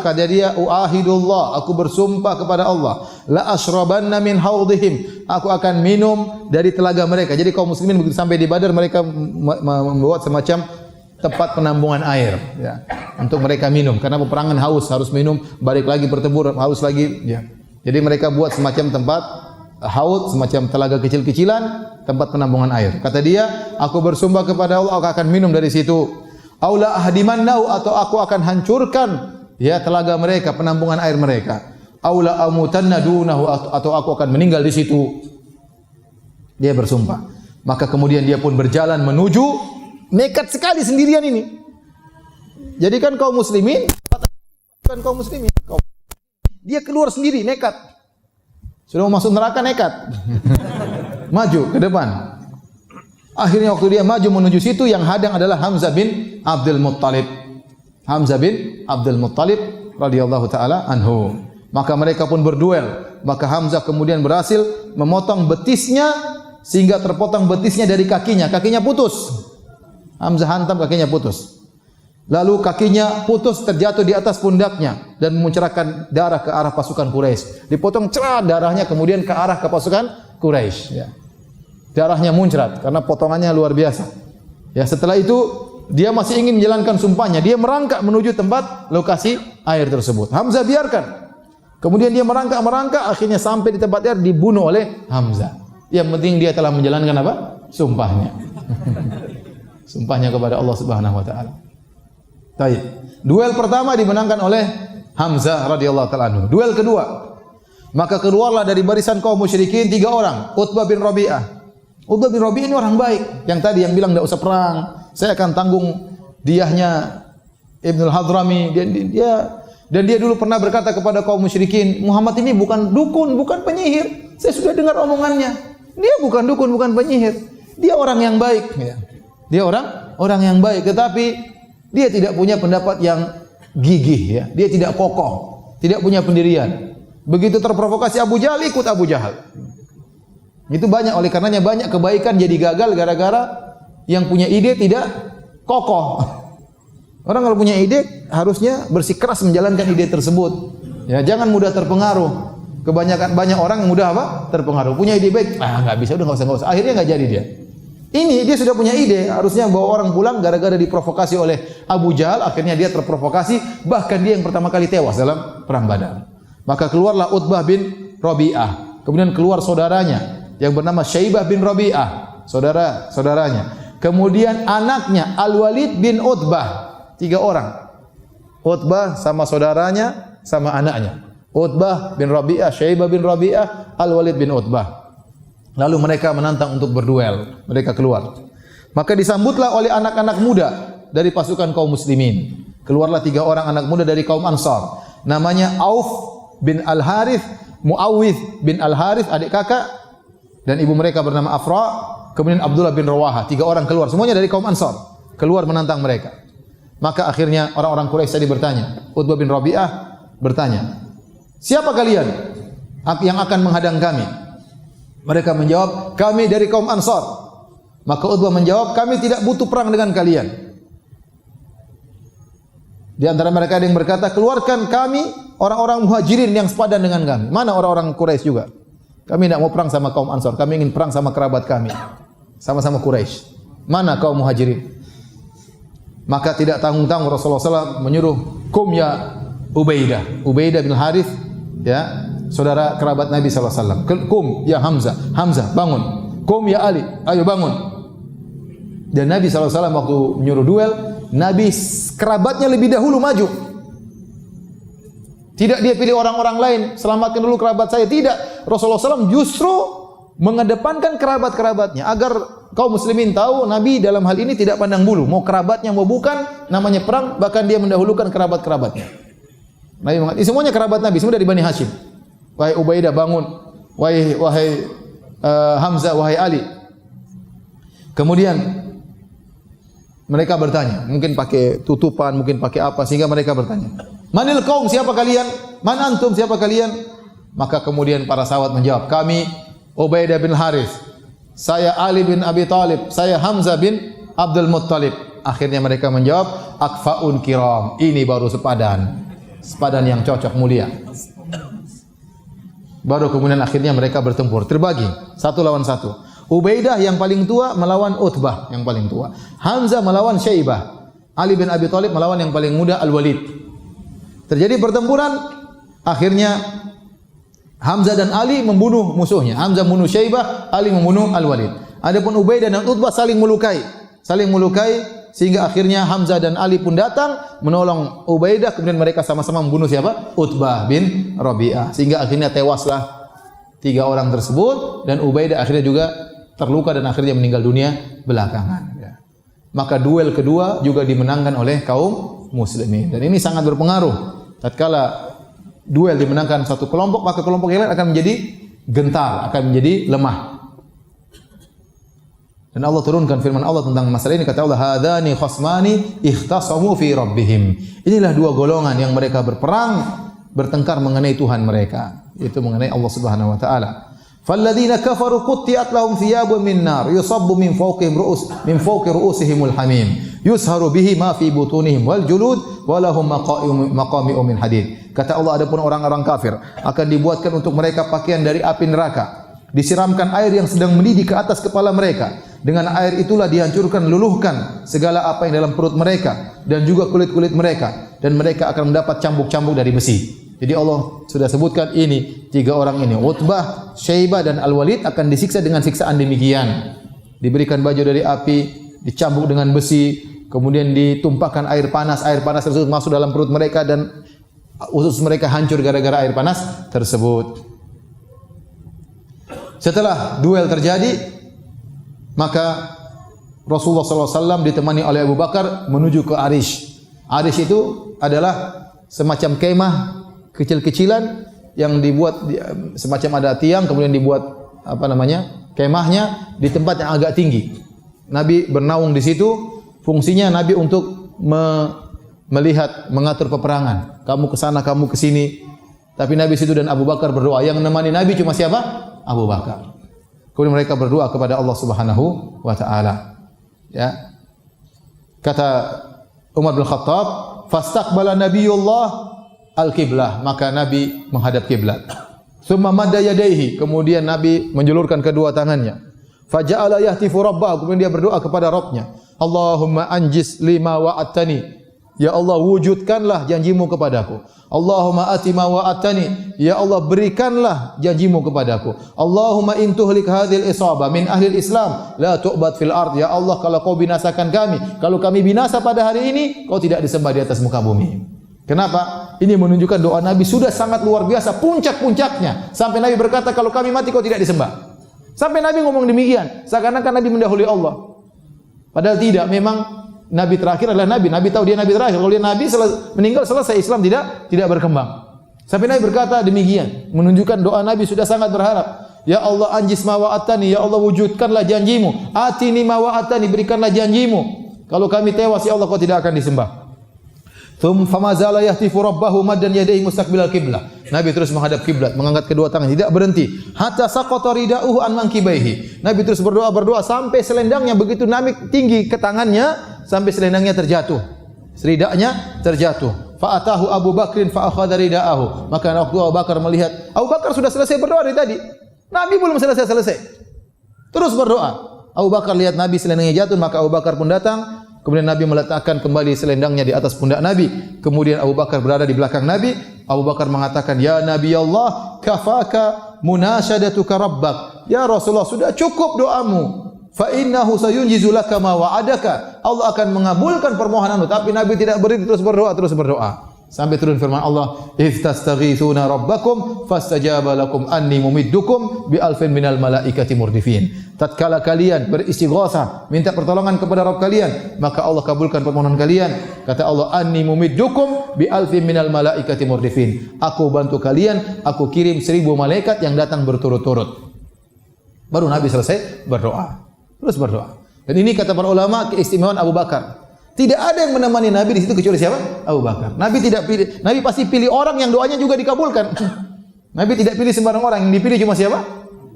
kata dia uahidullah, aku bersumpah kepada Allah, la asyrabanna min haudihim, aku akan minum dari telaga mereka. Jadi kaum muslimin begitu sampai di Badar mereka membuat semacam tempat penampungan air ya, untuk mereka minum karena peperangan haus, harus minum, balik lagi bertempur haus lagi ya. Jadi mereka buat semacam tempat haud, semacam telaga kecil-kecilan, tempat penampungan air. Kata dia, aku bersumpah kepada Allah, aku akan minum dari situ. Aula ahdimannahu, atau aku akan hancurkan ya telaga mereka, penampungan air mereka. Aula amutanna dunahu, atau aku akan meninggal di situ. Dia bersumpah. Maka kemudian dia pun berjalan menuju, nekat sekali sendirian ini. Jadi kan kaum muslimin, dia keluar sendiri nekat. Sudah mau masuk neraka nekat. Maju ke depan. Akhirnya waktu dia maju menuju situ, yang hadang adalah Hamzah bin Abdul Muttalib. Hamzah bin Abdul Muttalib radhiyallahu taala anhu. Maka mereka pun berduel. Maka Hamzah kemudian berhasil memotong betisnya sehingga terpotong betisnya dari kakinya. Kakinya putus. Hamzah hantam kakinya putus. Lalu kakinya putus terjatuh di atas pundaknya dan memuncratkan darah ke arah pasukan Quraisy. Dipotong cerat darahnya kemudian ke arah ke pasukan Quraisy. Ya. Darahnya muncrat karena potongannya luar biasa. Ya, setelah itu dia masih ingin menjalankan sumpahnya. Dia merangkak menuju tempat lokasi air tersebut. Hamzah biarkan. Kemudian dia merangkak, akhirnya sampai di tempat air dibunuh oleh Hamzah. Yang penting dia telah menjalankan apa? Sumpahnya. Sumpahnya kepada Allah Subhanahu wa taala. Baik. Duel pertama dimenangkan oleh Hamzah radhiyallahu taala anhu. Duel kedua, maka keluarlah dari barisan kaum musyrikin 3 orang, Utbah bin Rabi'ah. Utbah bin Rabi'ah ini orang baik. Yang tadi yang bilang enggak usah perang, saya akan tanggung diyahnya Ibnul Hadrami. Dan dia dulu pernah berkata kepada kaum musyrikin, Muhammad ini bukan dukun, bukan penyihir. Saya sudah dengar omongannya. Dia bukan dukun, bukan penyihir. Dia orang yang baik. Dia orang yang baik, tetapi dia tidak punya pendapat yang gigih. Ya. Dia tidak kokoh, tidak punya pendirian. Begitu terprovokasi Abu Jahal, ikut Abu Jahal. Itu banyak, oleh karenanya banyak kebaikan jadi gagal gara-gara yang punya ide tidak kokoh. Orang kalau punya ide harusnya bersikeras menjalankan ide tersebut. Ya, jangan mudah terpengaruh. Kebanyakan banyak orang yang mudah apa? Terpengaruh. Punya ide baik, enggak bisa, udah enggak usah. Akhirnya enggak jadi dia. Ini dia sudah punya ide, harusnya bawa orang pulang gara-gara diprovokasi oleh Abu Jahal, akhirnya dia terprovokasi, bahkan dia yang pertama kali tewas dalam perang Badar. Maka keluarlah Utbah bin Rabi'ah. Kemudian keluar saudaranya yang bernama Syaibah bin Rabi'ah, saudaranya. Kemudian anaknya Al-Walid bin Utbah. 3 orang. Utbah sama saudaranya sama anaknya. Utbah bin Rabi'ah, Syaibah bin Rabi'ah, Al-Walid bin Utbah. Lalu mereka menantang untuk berduel. Mereka keluar. Maka disambutlah oleh anak-anak muda dari pasukan kaum muslimin. Keluarlah 3 orang anak muda dari kaum Ansar. Namanya Auf bin Al-Harith, Muawwidh bin Al-Harith, adik kakak, dan ibu mereka bernama Afra. Kemudian Abdullah bin Rawaha. 3 orang keluar, semuanya dari kaum Ansar. Keluar menantang mereka. Maka akhirnya orang-orang Quraisy tadi bertanya, Utbah bin Rabi'ah bertanya, siapa kalian yang akan menghadang kami? Mereka menjawab, kami dari kaum Ansar. Maka Utbah menjawab, kami tidak butuh perang dengan kalian. Di antara mereka ada yang berkata, keluarkan kami orang-orang muhajirin yang sepadan dengan kami. Mana orang-orang Quraisy juga? Kami tidak mau perang sama kaum Ansar, kami ingin perang sama kerabat kami. Sama-sama Quraisy. Mana kaum muhajirin? Maka tidak tanggung-tanggung Rasulullah SAW menyuruh, kum ya Ubaidah. Ubaidah bin Harith, ya, saudara kerabat Nabi SAW. Kum ya Hamzah. Hamzah, bangun. Kum ya Ali, ayo bangun. Dan Nabi SAW waktu menyuruh duel, Nabi kerabatnya lebih dahulu maju. Tidak dia pilih orang-orang lain, selamatkan dulu kerabat saya. Tidak. Rasulullah SAW justru mengedepankan kerabat-kerabatnya agar kaum muslimin tahu Nabi dalam hal ini tidak pandang bulu, mau kerabatnya mau bukan, namanya perang, bahkan dia mendahulukan kerabat-kerabatnya. Nabi mengatakan, semuanya kerabat Nabi, semua dari Bani Hashim. Wahai Ubaidah bangun, wahai Hamzah, wahai Ali. Kemudian mereka bertanya, mungkin pakai tutupan, mungkin pakai apa, sehingga mereka bertanya, manil kaum, siapa kalian? Man antum, siapa kalian? Maka kemudian para sahabat menjawab, kami Ubaidah bin Harith, saya Ali bin Abi Thalib, saya Hamzah bin Abdul Muttalib. Akhirnya mereka menjawab, akfaun kiram, ini baru sepadan yang cocok, mulia. Baru kemudian akhirnya mereka bertempur, terbagi 1 lawan 1. Ubaidah yang paling tua melawan Utbah yang paling tua. Hamzah melawan Syaibah. Ali bin Abi Thalib melawan yang paling muda Al-Walid. Terjadi pertempuran, akhirnya Hamzah dan Ali membunuh musuhnya. Hamzah membunuh Syaibah, Ali membunuh Al-Walid. Adapun Ubaidah dan Utbah saling melukai sehingga akhirnya Hamzah dan Ali pun datang menolong Ubaidah, kemudian mereka sama-sama membunuh siapa? Utbah bin Rabi'ah. Sehingga akhirnya tewaslah 3 orang tersebut dan Ubaidah akhirnya juga terluka dan akhirnya meninggal dunia belakangan. Maka duel kedua juga dimenangkan oleh kaum muslimin dan ini sangat berpengaruh. Tatkala duel dimenangkan satu kelompok, maka kelompok yang lain akan menjadi gentar, akan menjadi lemah. Dan Allah turunkan firman Allah tentang masalah ini, kata Allah, hadzani khasmani ikhtasamu fi rabbihim. Inilah 2 golongan yang mereka berperang, bertengkar mengenai Tuhan mereka, yaitu mengenai Allah Subhanahu wa taala. Falladzina kafaru qutti'at lahum thiyabun min nar yusabbu min fawqi ru'usihimul hamim yusharu bihi ma fi butunihim wal julud wa lahum maqami'u min hadid. Kata Allah, adapun orang-orang kafir akan dibuatkan untuk mereka pakaian dari api neraka, disiramkan air yang sedang mendidih ke atas kepala mereka. Dengan air itulah dihancurkan, luluhkan segala apa yang dalam perut mereka dan juga kulit-kulit mereka, dan mereka akan mendapat cambuk-cambuk dari besi. Jadi Allah sudah sebutkan ini, tiga orang ini, Utbah, Syaibah dan Al-Walid akan disiksa dengan siksaan demikian. Diberikan baju dari api, dicambuk dengan besi, kemudian ditumpahkan air panas tersebut masuk dalam perut mereka dan usus mereka hancur gara-gara air panas tersebut. Setelah duel terjadi, maka Rasulullah SAW ditemani oleh Abu Bakar menuju ke Arish. Arish itu adalah semacam kemah kecil-kecilan yang dibuat semacam ada tiang, kemudian dibuat kemahnya di tempat yang agak tinggi. Nabi bernaung di situ. Fungsinya Nabi untuk melihat, mengatur peperangan. Kamu ke sana, kamu ke sini. Tapi Nabi situ dan Abu Bakar berdoa. Yang menemani Nabi cuma siapa? Abu Bakar. Kemudian mereka berdoa kepada Allah Subhanahu wa taala. Ya. Kata Umar bin Khattab, "Fastaqbala Nabiyullah al-qiblah," maka Nabi menghadap kiblat. Tsumma madda yadayhi, kemudian Nabi menjulurkan kedua tangannya. Faja'ala yahtifu rabbahu, kemudian dia berdoa kepada Rabbnya. Allahumma anjis lima wa'atani, ya Allah wujudkanlah janjimu kepadaku. Allahumma ati ma wa'atani, ya Allah berikanlah janjimu kepadaku. Allahumma in tuhlik hadhil isabah min ahli Islam la tu'bad fil ard, ya Allah kalau kau binasakan kami, kalau kami binasa pada hari ini, kau tidak disembah di atas muka bumi. Kenapa? Ini menunjukkan doa Nabi sudah sangat luar biasa, puncak-puncaknya. Sampai Nabi berkata, kalau kami mati kau tidak disembah. Sampai Nabi ngomong demikian, seakan-akan Nabi mendahului Allah. Padahal tidak, memang Nabi terakhir adalah Nabi. Nabi tahu dia Nabi terakhir. Kalau dia Nabi meninggal selesai, Islam tidak berkembang. Sampai Nabi berkata demikian, menunjukkan doa Nabi sudah sangat berharap. Ya Allah anjis ma wa'atani, ya Allah wujudkanlah janjimu. Atini ma wa'atani, berikanlah janjimu. Kalau kami tewas, ya Allah kau tidak akan disembah. Thumma famazala yahtifu rabbahu maddan yadayhi mustaqbilal qiblah. Nabi terus menghadap kiblat, mengangkat kedua tangan, tidak berhenti. Hatta saqata rida'uhu an mankibaihi. Nabi terus berdoa sampai selendangnya begitu Nabi tinggi ke tangannya sampai selendangnya terjatuh. Ridanya terjatuh. Fa atahu Abu Bakrin fa akhadha rida'ahu. Maka waktu Abu Bakar melihat, Abu Bakar sudah selesai berdoa dari tadi. Nabi belum selesai. Terus berdoa. Abu Bakar lihat Nabi selendangnya jatuh, maka Abu Bakar pun datang. Kemudian Nabi meletakkan kembali selendangnya di atas pundak Nabi. Kemudian Abu Bakar berada di belakang Nabi. Abu Bakar mengatakan, "Ya Nabi Allah, kafaka munasyadatuka rabbak." Ya Rasulullah, sudah cukup doamu. Fa innahu sayunjizu laka ma wa'adaka. Allah akan mengabulkan permohonanmu. Tapi Nabi tidak berhenti, terus berdoa. Sampai turun firman Allah, "Idz tastaghitsuna rabbakum fastajaba lakum anni mumiddukum bi alfin minal malaikati murdifin." Tatkala kalian beristighatsah, minta pertolongan kepada Rabb kalian, maka Allah kabulkan permohonan kalian. Kata Allah, "Anni mumiddukum bi alfin minal malaikati murdifin." Aku bantu kalian, aku kirim 1000 malaikat yang datang berturut-turut. Baru Nabi selesai berdoa. Terus berdoa. Dan ini kata para ulama keistimewaan Abu Bakar. Tidak ada yang menemani Nabi di situ kecuali siapa? Abu Bakar. Nabi tidak pilih. Nabi pasti pilih orang yang doanya juga dikabulkan. Nabi tidak pilih sembarang orang. Yang dipilih cuma siapa?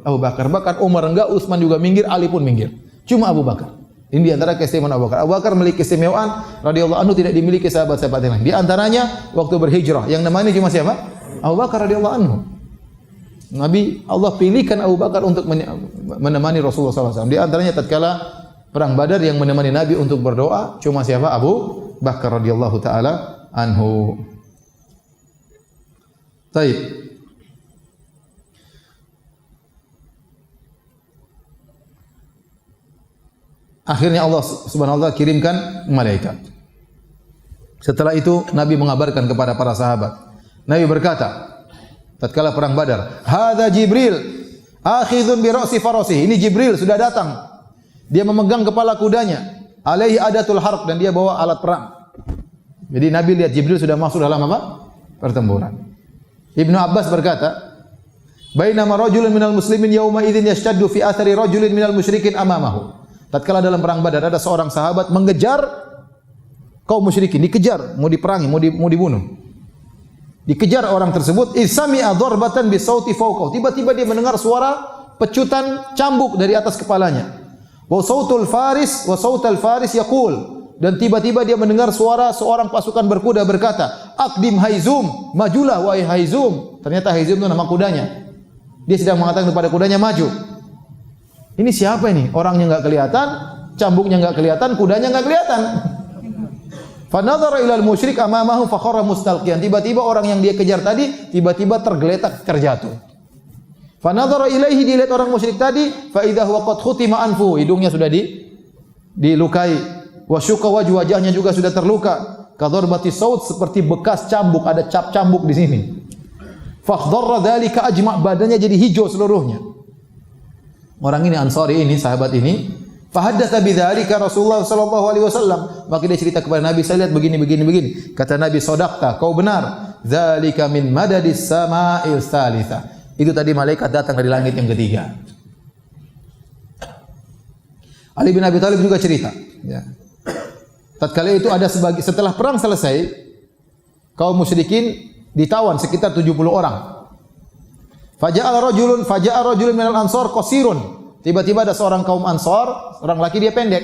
Abu Bakar. Bahkan Umar enggak, Utsman juga minggir, Ali pun minggir. Cuma Abu Bakar. Ini di antara keistimewaan Abu Bakar. Abu Bakar memiliki keistimewaan radhiyallahu anhu tidak dimiliki sahabat-sahabat yang lain. Di antaranya waktu berhijrah yang nemani cuma siapa? Abu Bakar radhiyallahu anhu. Nabi Allah pilihkan Abu Bakar untuk menemani Rasulullah SAW. Di antaranya tatkala perang Badar yang menemani Nabi untuk berdoa cuma siapa? Abu Bakar radhiyallahu taala anhu. Baik. Akhirnya Allah Subhanahu wa taala kirimkan malaikat. Setelah itu Nabi mengabarkan kepada para sahabat. Nabi berkata, tatkala perang Badar, "Hadza Jibril, akhidhun bi ra'si farasi." Ini Jibril sudah datang. Dia memegang kepala kudanya. Alaihi adatul harb, dan dia bawa alat perang. Jadi Nabi lihat Jibril sudah masuk dalam apa? Pertempuran. Ibnu Abbas berkata, "Bainama rajulun minal muslimin yauma idzin yashtaddu fi athari rajulin minal musyrikin amamahu." Tatkala dalam perang Badar ada seorang sahabat mengejar kaum musyrikin, dikejar, mau diperangi, mau dibunuh. Dikejar orang tersebut, isami'a darbatan bi sauti fawqahu. Tiba-tiba dia mendengar suara pecutan cambuk dari atas kepalanya. Wa sautul faris yaqul, dan tiba-tiba dia mendengar suara seorang pasukan berkuda berkata, "Aqdim Haizum, majulah wahai Haizum." Ternyata Haizum itu nama kudanya. Dia sedang mengatakan kepada kudanya, "Maju." Ini siapa ini? Orangnya enggak kelihatan, cambuknya enggak kelihatan, kudanya enggak kelihatan. Fa nadhara ilal musyrik amamahu fa kharra mustalqiyan. Tiba-tiba orang yang dia kejar tadi tiba-tiba tergeletak, terjatuh. Fa nadhara ilaihi, dilihat orang musyrik tadi, fa idza huwa qad khutima anfu, hidungnya sudah dilukai. Wa syuqa wajhanya juga sudah terluka. Kadharbati saut, seperti bekas cambuk, ada cap cambuk di sini. Fakhdharra dzalika ajma', badannya jadi hijau seluruhnya. Orang ini Ansari ini, sahabat ini, fahaddatsa bidzalika Rasulullah sallallahu alaihi wasallam, maka dia cerita kepada Nabi, saya lihat begini. Kata Nabi, "Shadaqta, kau benar. Dzalika min madadis sama'il tsalitsah." Itu tadi malaikat datang dari langit yang ketiga. Ali bin Abi Thalib juga cerita, ya. Tatkala itu ada setelah perang selesai, kaum musyrikin ditawan sekitar 70 orang. Faja'a rajulun minal ansar qasirun. Tiba-tiba ada seorang kaum Ansar, orang laki dia pendek.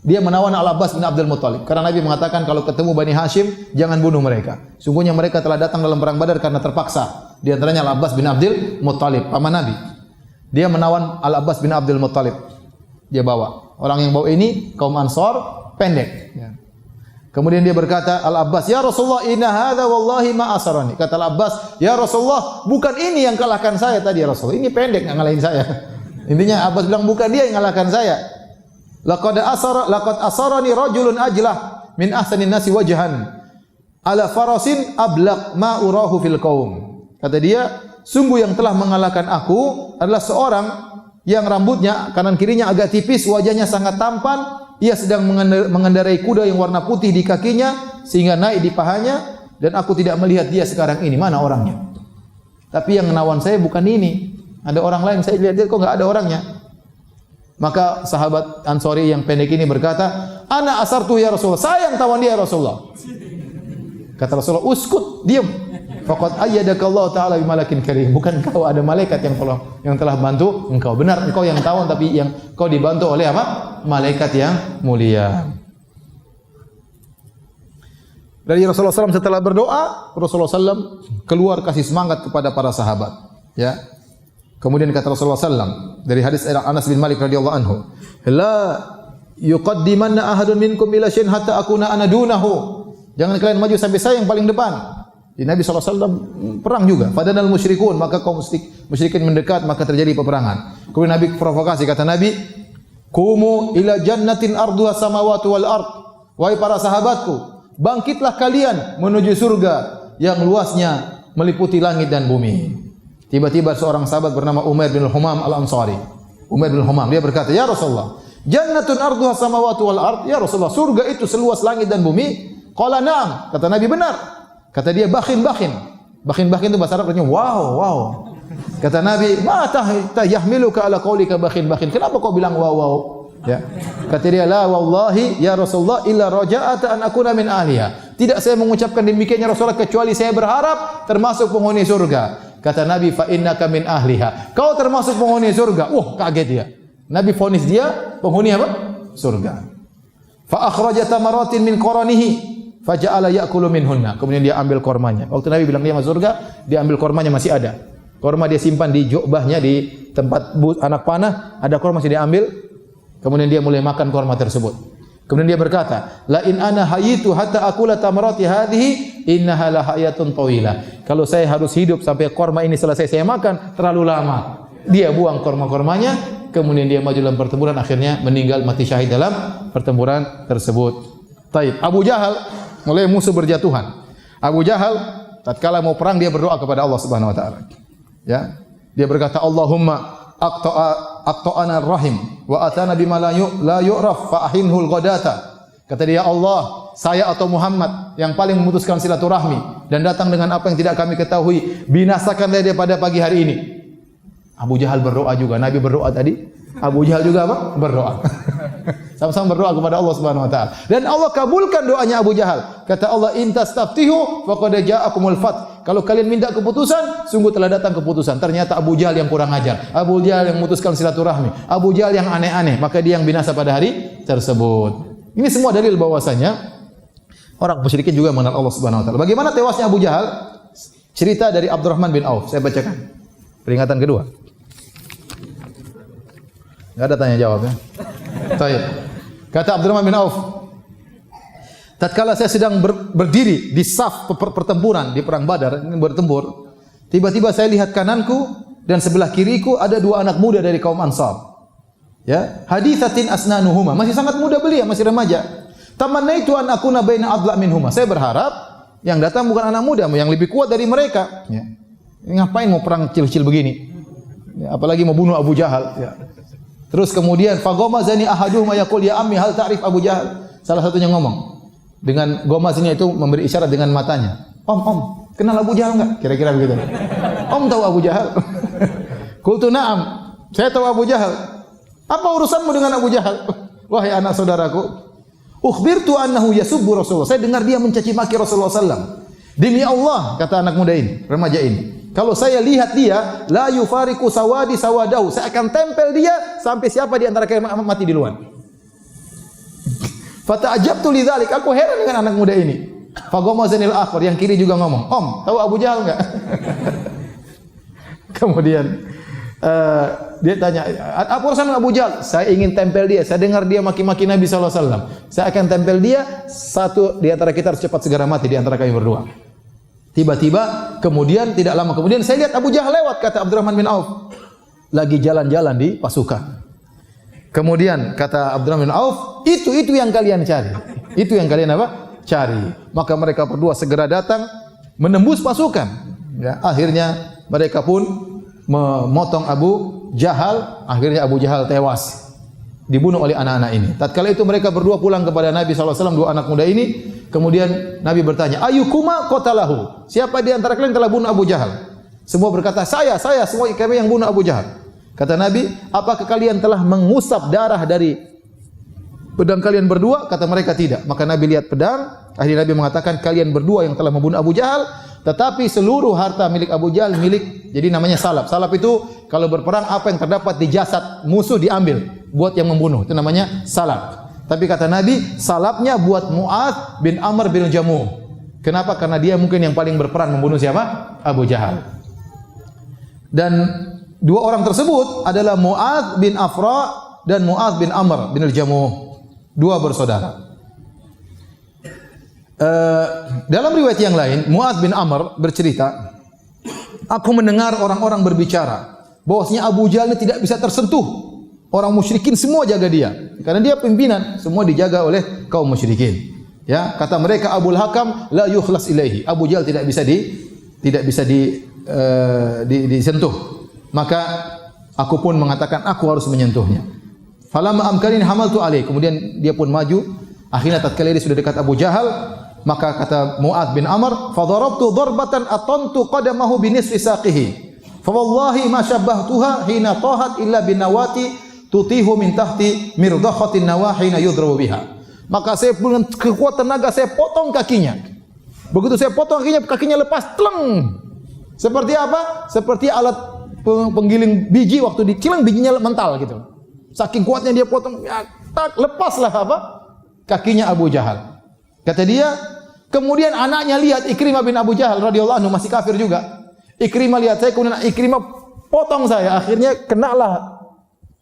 Dia menawan Al-Abbas bin Abdul Muttalib. Karena Nabi mengatakan kalau ketemu Bani Hashim, jangan bunuh mereka. Sungguhnya mereka telah datang dalam perang Badar karena terpaksa. Di antaranya Al-Abbas bin Abdul Muttalib, paman Nabi. Dia menawan Al-Abbas bin Abdul Muttalib. Dia bawa. Orang yang bawa ini kaum Ansar, pendek. Ya. Kemudian dia berkata, Al-Abbas, "Ya Rasulullah, inna hadza wallahi ma asarani." Kata Al-Abbas, "Ya Rasulullah, bukan ini yang kalahkan saya tadi ya Rasulullah. Ini pendek yang ngalahin saya." Intinya Abbas bilang bukan dia yang kalahkan saya. Laqad asarani rajulun ajlah min ahsanin nasi wajhan ala farasin ablaq ma urahu fil qaum. Kata dia, sungguh yang telah mengalahkan aku adalah seorang yang rambutnya kanan kirinya agak tipis, wajahnya sangat tampan. Ia sedang mengendarai kuda yang warna putih di kakinya sehingga naik di pahanya, dan aku tidak melihat dia sekarang ini. Mana orangnya? Tapi yang menawan saya bukan ini. Ada orang lain, saya lihat dia kok enggak ada orangnya. Maka sahabat Ansari yang pendek ini berkata, "Ana asartu ya Rasulullah." Saya yang tawan dia ya Rasulullah. Kata Rasulullah, "Uskut, diam. Faqad ayyadakallahu ta'ala bimalakin karim." Bukan kau, ada malaikat yang telah bantu engkau. Benar engkau yang tawan, tapi yang kau dibantu oleh apa? Malaikat yang mulia. Dari Rasulullah SAW setelah berdoa, Rasulullah SAW keluar kasih semangat kepada para sahabat. Ya. Kemudian kata Rasulullah SAW dari hadis Anas bin Malik radhiyallahu anhu, "La yuqaddimanna ahadun minkum ila syai'in hatta akuna ana dunahu." Jangan kalian maju sampai saya yang paling depan. Di Nabi SAW perang juga. Fadanal musyrikun, maka kaum musyrikin mendekat, maka terjadi peperangan. Kemudian Nabi provokasi, kata Nabi, "Qumu ila jannatin arduha samawati wal ard." Wahai para sahabatku, bangkitlah kalian menuju surga yang luasnya meliputi langit dan bumi. Tiba-tiba seorang sahabat bernama Umair bin Humam Al-Ansari. Umair bin Humam, dia berkata, "Ya Rasulullah, jannatun arduha samawati wal ard." Ya Rasulullah, surga itu seluas langit dan bumi? Qala na'am. Kata Nabi, benar. Kata dia, "Bakhin." Bakhin itu bahasa Arab artinya wow. Kata Nabi, "Ma yahmiluka ala qaulika bakhin." Kenapa kau bilang wow? Ya. Kata dia, "La wallahi ya Rasulullah illa raja'ata an akuna min ahliha." Tidak saya mengucapkan demikian ya Rasulullah kecuali saya berharap termasuk penghuni surga. Kata Nabi, "Fa innaka min ahliha." Kau termasuk penghuni surga. Kaget dia. Nabi vonis dia penghuni apa? Surga. Fa akhraja tamaratin min qaranihi faja'ala ya'kulu minhunna. Kemudian dia ambil kormanya. Waktu Nabi bilang dia masuk surga, dia ambil kormanya, masih ada. Korma dia simpan di jubahnya, di tempat anak panah, ada korma masih dia ambil. Kemudian dia mulai makan korma tersebut. Kemudian dia berkata, "La in ana hayitu hatta akula tamarati hadhihi innaha la hayatun tawilah." Kalau saya harus hidup sampai korma ini selesai saya makan, terlalu lama. Dia buang korma-kormanya, kemudian dia maju dalam pertempuran, akhirnya meninggal mati syahid dalam pertempuran tersebut. Taib. Abu Jahal mulai musuh berjatuhan. Abu Jahal tatkala mau perang dia berdoa kepada Allah Subhanahu wa taala. Ya. Dia berkata, "Allahumma aqta'ana rahim wa atana bima la yu'raf fa ahinhul ghadata." Kata dia, Allah, saya atau Muhammad yang paling memutuskan silaturahmi dan datang dengan apa yang tidak kami ketahui, binasakanlah dia pada pagi hari ini. Abu Jahal berdoa juga. Nabi berdoa tadi, Abu Jahal juga apa? Berdoa. Sama-sama berdoa kepada Allah Subhanahu wa taala. Dan Allah kabulkan doanya Abu Jahal. Kata Allah, "In tastaftihu faqad ja'akumul fath." Kalau kalian minta keputusan, sungguh telah datang keputusan. Ternyata Abu Jahal yang kurang ajar, Abu Jahal yang memutuskan silaturahmi, Abu Jahal yang aneh-aneh, maka dia yang binasa pada hari tersebut. Ini semua dalil bahwasanya orang musyrikin juga mengenal Allah Subhanahu wa taala. Bagaimana tewasnya Abu Jahal? Cerita dari Abdurrahman bin Auf. Saya bacakan. Peringatan kedua. Enggak ada tanya jawab ya. Baik. Kata Abdurrahman bin Auf, tatkala saya sedang berdiri di saf pertempuran di perang Badar, ini bertempur, tiba-tiba saya lihat kananku dan sebelah kiriku ada dua anak muda dari kaum Ansar. Ya, haditsatin asnanuhuma, masih sangat muda belia, masih remaja. Tamannaitu an akuna baina adla minhuma. Saya berharap yang datang bukan anak muda, yang lebih kuat dari mereka. Ya. Ngapain mau perang kecil-kecil begini? Ya, apalagi mau bunuh Abu Jahal. Ya. Terus kemudian faghamazani ahaduhuma yaqul ya ammi hal ta'rif Abu Jahal. Salah satunya ngomong dengan gomaznya itu memberi isyarat dengan matanya. Om, kenal Abu Jahal enggak? Kira-kira begitu. Om tahu Abu Jahal? Qultu na'am. Saya tahu Abu Jahal. Apa urusanmu dengan Abu Jahal? Wahai anak saudaraku, ukhbirtu annahu yasubbu Rasulullah. Saya dengar dia mencaci maki Rasulullah sallallahu. Demi Allah, kata anak muda ini, remaja ini, kalau saya lihat dia, la yufariqu sawadi sawadahu, saya akan tempel dia sampai siapa di antara kalian mati duluan. Fata'ajabtu lidzalik, aku heran dengan anak muda ini. Faghamazanil akhir, yang kiri juga ngomong, "Om, tahu Abu Jahal enggak?" Kemudian dia tanya, "Apa urusan Abu Jahal?" "Saya ingin tempel dia. Saya dengar dia maki-maki Nabi sallallahu alaihi wasallam. Saya akan tempel dia, satu di antara kita harus cepat segera mati di antara kami berdua." Tiba-tiba kemudian tidak lama kemudian saya lihat Abu Jahal lewat, kata Abdurrahman bin Auf. Lagi jalan-jalan di pasukan. Kemudian kata Abdurrahman bin Auf, itu yang kalian cari. Itu yang kalian apa? Cari. Maka mereka berdua segera datang menembus pasukan. Ya, akhirnya mereka pun memotong Abu Jahal. Akhirnya Abu Jahal tewas, dibunuh oleh anak-anak ini. Tatkala itu mereka berdua pulang kepada Nabi SAW, dua anak muda ini. Kemudian Nabi bertanya, "Ayyukuma qatalahu?" Siapa di antara kalian telah bunuh Abu Jahal? Semua berkata, saya, semua kami yang bunuh Abu Jahal. Kata Nabi, "Apakah kalian telah mengusap darah dari pedang kalian berdua?" Kata mereka, "Tidak." Maka Nabi lihat pedang, akhirnya Nabi mengatakan, "Kalian berdua yang telah membunuh Abu Jahal, tetapi seluruh harta milik Abu Jahal milik." Jadi namanya salab. Salab itu kalau berperang apa yang terdapat di jasad musuh diambil buat yang membunuh. Itu namanya salab. Tapi kata Nabi, salabnya buat Mu'adz bin Amr bin Jamuh. Kenapa? Karena dia mungkin yang paling berperan membunuh siapa? Abu Jahal. Dan dua orang tersebut adalah Mu'adz bin Afra dan Mu'adz bin Amr bin Jamuh. Dua bersaudara. Dalam riwayat yang lain, Mu'adz bin Amr bercerita, "Aku mendengar orang-orang berbicara bahwasanya Abu Jahal tidak bisa tersentuh. Orang musyrikin semua jaga dia, karena dia pimpinan, semua dijaga oleh kaum musyrikin." Ya, kata mereka, "Abul Hakam la yukhlas ilaihi." Abu Jahal tidak bisa disentuh. Maka aku pun mengatakan aku harus menyentuhnya. Falamma amkanin hamaltu alaih. Kemudian dia pun maju. Akhirnya tatkala dia sudah dekat Abu Jahal, maka kata Mu'adz bin Amr, "Fadarabtu darbatan atantu qadamahu binisfi saqihi. Fa wallahi ma syabbahtuha hina tahat illa binawati tutihu min tahti mirdakhatin nawahina yudrabu biha." Maka saya dengan kekuatan tenaga saya potong kakinya. Begitu saya potong kakinya lepas, tleng. Seperti apa? Seperti alat penggiling biji waktu dicilang bijinya mental gitu. Saking kuatnya dia potong, ya, tak lepaslah apa? Kakinya Abu Jahal. Kata dia, kemudian anaknya lihat Ikrimah bin Abu Jahal radhiyallahu anhu masih kafir juga. Ikrimah lihat saya, kemudian Ikrimah potong saya. Akhirnya kenalah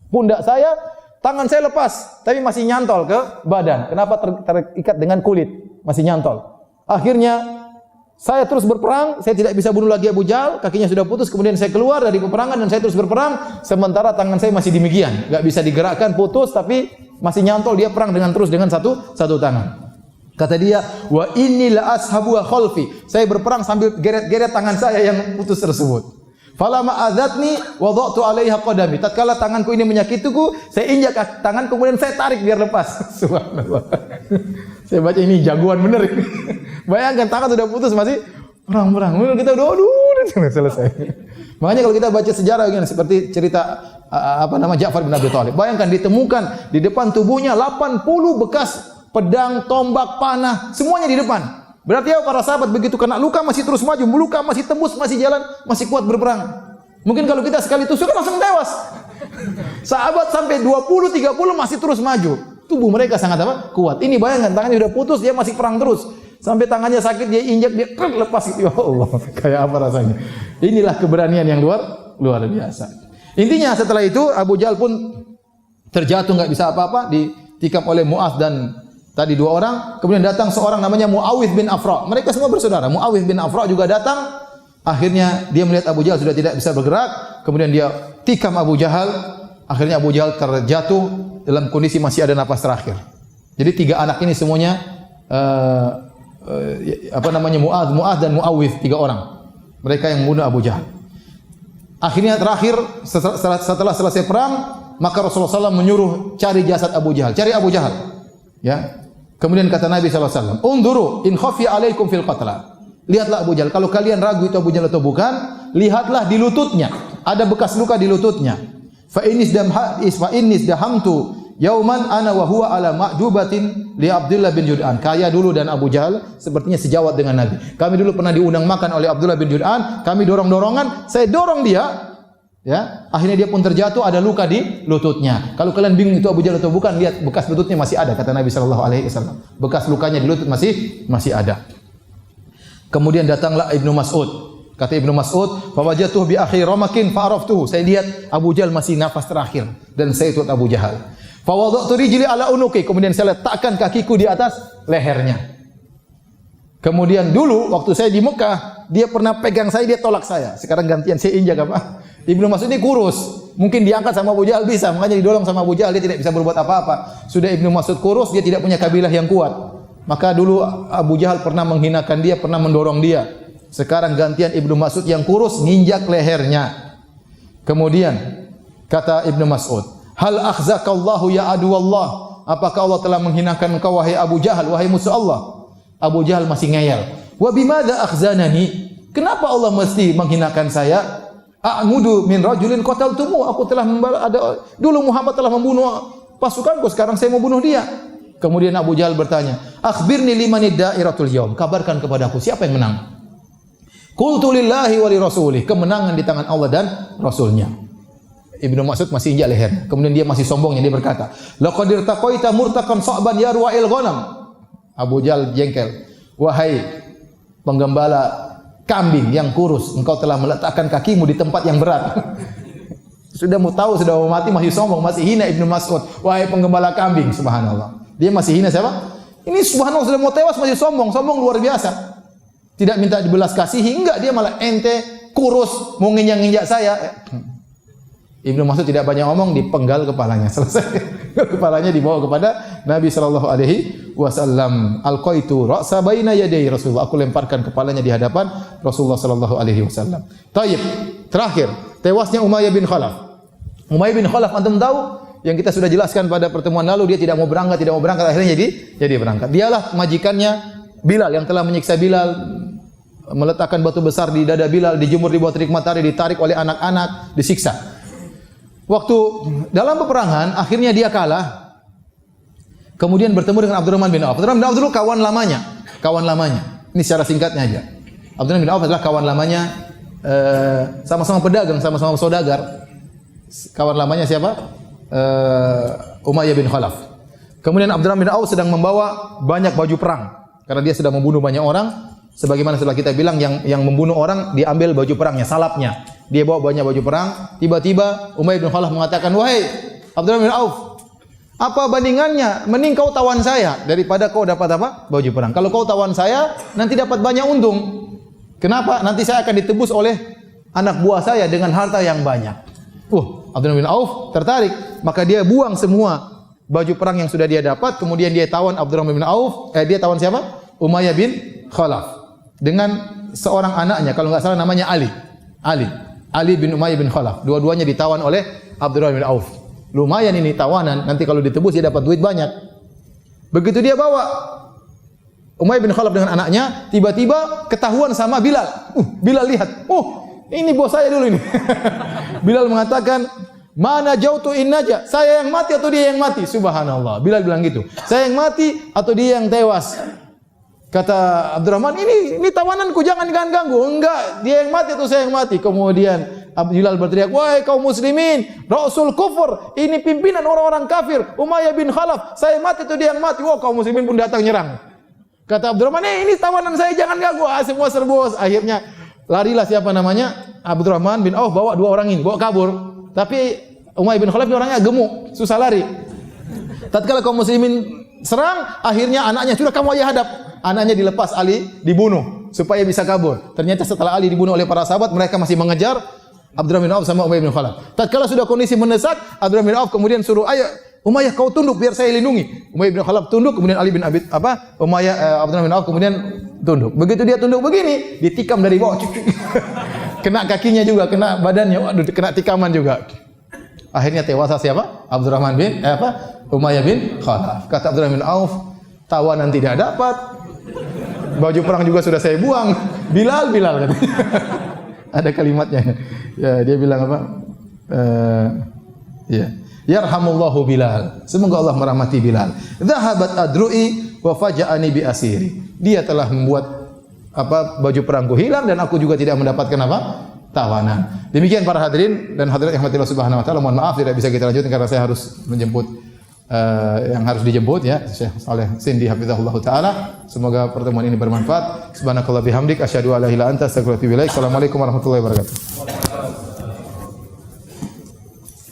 pundak saya, tangan saya lepas, tapi masih nyantol ke badan. Kenapa? Terikat dengan kulit, masih nyantol. Akhirnya saya terus berperang, saya tidak bisa bunuh lagi Abu Jahal, kakinya sudah putus, kemudian saya keluar dari peperangan dan saya terus berperang, sementara tangan saya masih demikian, enggak bisa digerakkan, putus, tapi masih nyantol, dia perang terus dengan satu tangan. Kata dia, "Wa inni la ashabu khalfi." Saya berperang sambil geret-geret tangan saya yang putus tersebut. Falamma adzatni wada'tu 'alaiha qadami. Tatkala tanganku ini menyakitiku, saya injak tangan kemudian saya tarik biar lepas. Subhanallah. Saya baca ini jagoan bener ini. Bayangkan tangan sudah putus masih perang. Kita udah selesai. Makanya kalau kita baca sejarah begini seperti cerita Ja'far bin Abi Thalib. Bayangkan ditemukan di depan tubuhnya 80 bekas pedang, tombak, panah, semuanya di depan. Berarti ya para sahabat begitu kena luka masih terus maju, luka masih tembus, masih jalan, masih kuat berperang. Mungkin kalau kita sekali tusuk langsung tewas. Sahabat sampai 20, 30 masih terus maju. Tubuh mereka sangat apa? Kuat. Ini bayangkan tangannya sudah putus, dia masih perang terus. Sampai tangannya sakit, dia injak, dia lepas gitu. Ya Allah, kayak apa rasanya? Inilah keberanian yang luar biasa. Intinya setelah itu Abu Jahal pun terjatuh, nggak bisa apa-apa, ditikam oleh Mu'adz dan tadi dua orang. Kemudian datang seorang namanya Muawidh bin Afra. Mereka semua bersaudara. Muawidh bin Afra juga datang. Akhirnya dia melihat Abu Jahal sudah tidak bisa bergerak. Kemudian dia tikam Abu Jahal. Akhirnya Abu Jahal terjatuh dalam kondisi masih ada napas terakhir. Jadi tiga anak ini semuanya Mu'adz dan Muawidh, tiga orang. Mereka yang membunuh Abu Jahal. Akhirnya terakhir setelah selesai perang, maka Rasulullah SAW menyuruh cari jasad Abu Jahal, cari Abu Jahal. Ya. Kemudian kata Nabi SAW, "Unduru in khafiya alaikum fil qatla." Lihatlah Abu Jahal. Kalau kalian ragu itu Abu Jahal atau bukan, lihatlah di lututnya. Ada bekas luka di lututnya. Fa innis dahamtu yauman ana wa huwa ala ma'jubatin li Abdullah bin Jud'an. Kaya dulu dan Abu Jahal sepertinya sejawat dengan Nabi. Kami dulu pernah diundang makan oleh Abdullah bin Jud'an, kami dorong-dorongan, saya dorong dia. Ya, akhirnya dia pun terjatuh, ada luka di lututnya. Kalau kalian bingung itu Abu Jahal atau bukan, lihat bekas lututnya masih ada, kata Nabi sallallahu alaihi wasallam. Bekas lukanya di lutut masih ada. Kemudian datanglah Ibnu Mas'ud. Kata Ibnu Mas'ud, "Fa wajadtuhu bi akhi ramakin fa araftuhu." Saya lihat Abu Jahal masih nafas terakhir dan saya ikut Abu Jahal. Fa wada'tu rijli ala unuki, kemudian saya letakkan kakiku di atas lehernya. Kemudian dulu waktu saya di Mekah, dia pernah pegang saya, dia tolak saya. Sekarang gantian saya injak apa? Ibnu Mas'ud ini kurus, mungkin diangkat sama Abu Jahal bisa, makanya didorong sama Abu Jahal, dia tidak bisa berbuat apa-apa. Sudah Ibnu Mas'ud kurus, dia tidak punya kabilah yang kuat. Maka dulu Abu Jahal pernah menghinakan dia, pernah mendorong dia. Sekarang gantian Ibnu Mas'ud yang kurus nginjak lehernya. Kemudian kata Ibnu Mas'ud, "Hal akhzakallahu ya adu Allah?" Apakah Allah telah menghinakan engkau wahai Abu Jahal, wahai musuh Allah? Abu Jahal masih ngeyel. "Wa bimadza akhzanani?" Kenapa Allah mesti menghinakan saya? "A'mudu min rajulin qataltumu." Aku telah dulu Muhammad telah membunuh pasukanku, sekarang saya mau bunuh dia. Kemudian Abu Jahal bertanya, "Akhbirni limanid da'iratul yaum." Kabarkan kepadaku siapa yang menang. Qultu lillahi wa li rasulih. Kemenangan di tangan Allah dan Rasulnya. Ibnu Mas'ud masih injak leher. Kemudian dia masih sombongnya, dia berkata, "Laqad irtaqaita murtaqan sa'ban yarwa'il ghanam." Abu Jahal jengkel. "Wahai penggembala kambing yang kurus, engkau telah meletakkan kakimu di tempat yang berat." Sudah mau tahu, sudah mau mati, masih sombong, masih hina Ibnu Mas'ud. Wahai penggembala kambing, subhanallah. Dia masih hina siapa? Ini subhanallah sudah mau tewas masih sombong, sombong luar biasa. Tidak minta dibelas kasihi, enggak, dia malah ente kurus mau nginjak-nginjak saya. Ibnu Mas'ud tidak banyak ngomong, dipenggal kepalanya. Selesai. Kepalanya dibawa kepada Nabi sallallahu alaihi wasallam. Alqaitu ra'sa baina yaday Rasulullah. Aku lemparkan kepalanya di hadapan Rasulullah sallallahu alaihi wasallam. Taib. Terakhir, tewasnya Umayyah bin Khalaf. Umayyah bin Khalaf antum tahu yang kita sudah jelaskan pada pertemuan lalu, dia tidak mau berangkat, akhirnya jadi berangkat. Dialah majikannya Bilal yang telah menyiksa Bilal, meletakkan batu besar di dada Bilal, dijemur di bawah terik matahari, ditarik oleh anak-anak, disiksa. Waktu dalam peperangan, akhirnya dia kalah. Kemudian bertemu dengan Abdurrahman bin Auf. Abdurrahman bin Auf dulu kawan lamanya. Ini secara singkatnya aja. Abdurrahman bin Auf adalah kawan lamanya, sama-sama pedagang, sama-sama saudagar. Kawan lamanya siapa? Umayyah bin Khalaf. Kemudian Abdurrahman bin Auf sedang membawa banyak baju perang karena dia sudah membunuh banyak orang. Sebagaimana setelah kita bilang, yang membunuh orang diambil baju perangnya, salapnya. Dia bawa banyak baju perang. Tiba-tiba Umayyah bin Khalaf mengatakan, "Wahai Abdurrahman bin Auf, apa bandingannya? Mending kau tawan saya daripada kau dapat apa? Baju perang. Kalau kau tawan saya, nanti dapat banyak untung. Kenapa? Nanti saya akan ditebus oleh anak buah saya dengan harta yang banyak." Abdurrahman bin Auf tertarik, maka dia buang semua baju perang yang sudah dia dapat, kemudian dia tawan Abdurrahman bin Auf, dia tawan siapa? Umayyah bin Khalaf dengan seorang anaknya, kalau enggak salah namanya Ali bin Umayyah bin Khalaf. Dua-duanya ditawan oleh Abdurrahman bin Auf. Lumayan ini tawanan, nanti kalau ditebus dia dapat duit banyak. Begitu dia bawa Umayyah bin Khalaf dengan anaknya, tiba-tiba ketahuan sama Bilal. Bilal lihat, ini bos saya dulu ini. Bilal mengatakan, "Mana jautu in naja?" Saya yang mati atau dia yang mati? Subhanallah. Bilal bilang gitu. Saya yang mati atau dia yang tewas? Kata Abdurrahman, ini tawananku, jangan ganggu. Enggak, dia yang mati atau saya yang mati. Kemudian Bilal berteriak, wahai kaum muslimin, Rasul kufur, ini pimpinan orang-orang kafir, Umayyah bin Khalaf, saya mati atau dia yang mati. Wah, kaum muslimin pun datang nyerang. Kata Abdurrahman, ini tawanan saya, jangan ganggu. Semua serbu. Akhirnya larilah siapa namanya? Abdurrahman bin Auf bawa dua orang ini, bawa kabur. Tapi Umayyah bin Khalaf ini orangnya gemuk, susah lari. Tatkala kaum muslimin serang, akhirnya anaknya, sudah kamu ayah hadap. Anaknya dilepas, Ali dibunuh supaya bisa kabur. Ternyata setelah Ali dibunuh oleh para sahabat, mereka masih mengejar Abdurrahman bin Auf sama Umayyah bin Khalaf. Tatkala sudah kondisi mendesak, Abdurrahman bin Auf kemudian suruh, ayo Umayyah kau tunduk biar saya lindungi. Umayyah bin Khalaf tunduk, kemudian Ali bin Abdurrahman bin Auf kemudian tunduk. Begitu dia tunduk begini, ditikam dari bawah. Kena kakinya juga, kena badannya, waduh, kena tikaman juga. Akhirnya tewas siapa? Umayyah bin Khalaf. Kata Abdurrahman bin Auf, tawanan tidak dapat. Baju perang juga sudah saya buang. Bilal katanya. Ada kalimatnya. Ya, dia bilang apa? Ya. Yarhamullahu Bilal. Semoga Allah merahmati Bilal. Dhahabat adru'i wa faja'ani bi asiri. Dia telah membuat baju perangku hilang dan aku juga tidak mendapatkan tawanan. Demikian para hadirin dan hadirat yang Allah Subhanahu wa taala. Mohon maaf tidak bisa kita lanjutkan karena saya harus menjemput yang harus dijemput ya, Syekh Saleh Sindi hafizahullah taala. Semoga pertemuan ini bermanfaat. Subhanakallah bihamdik asyhadu an la ilaha illa anta astaghfiruka wa atubu ilaik. Assalamualaikum warahmatullahi wabarakatuh.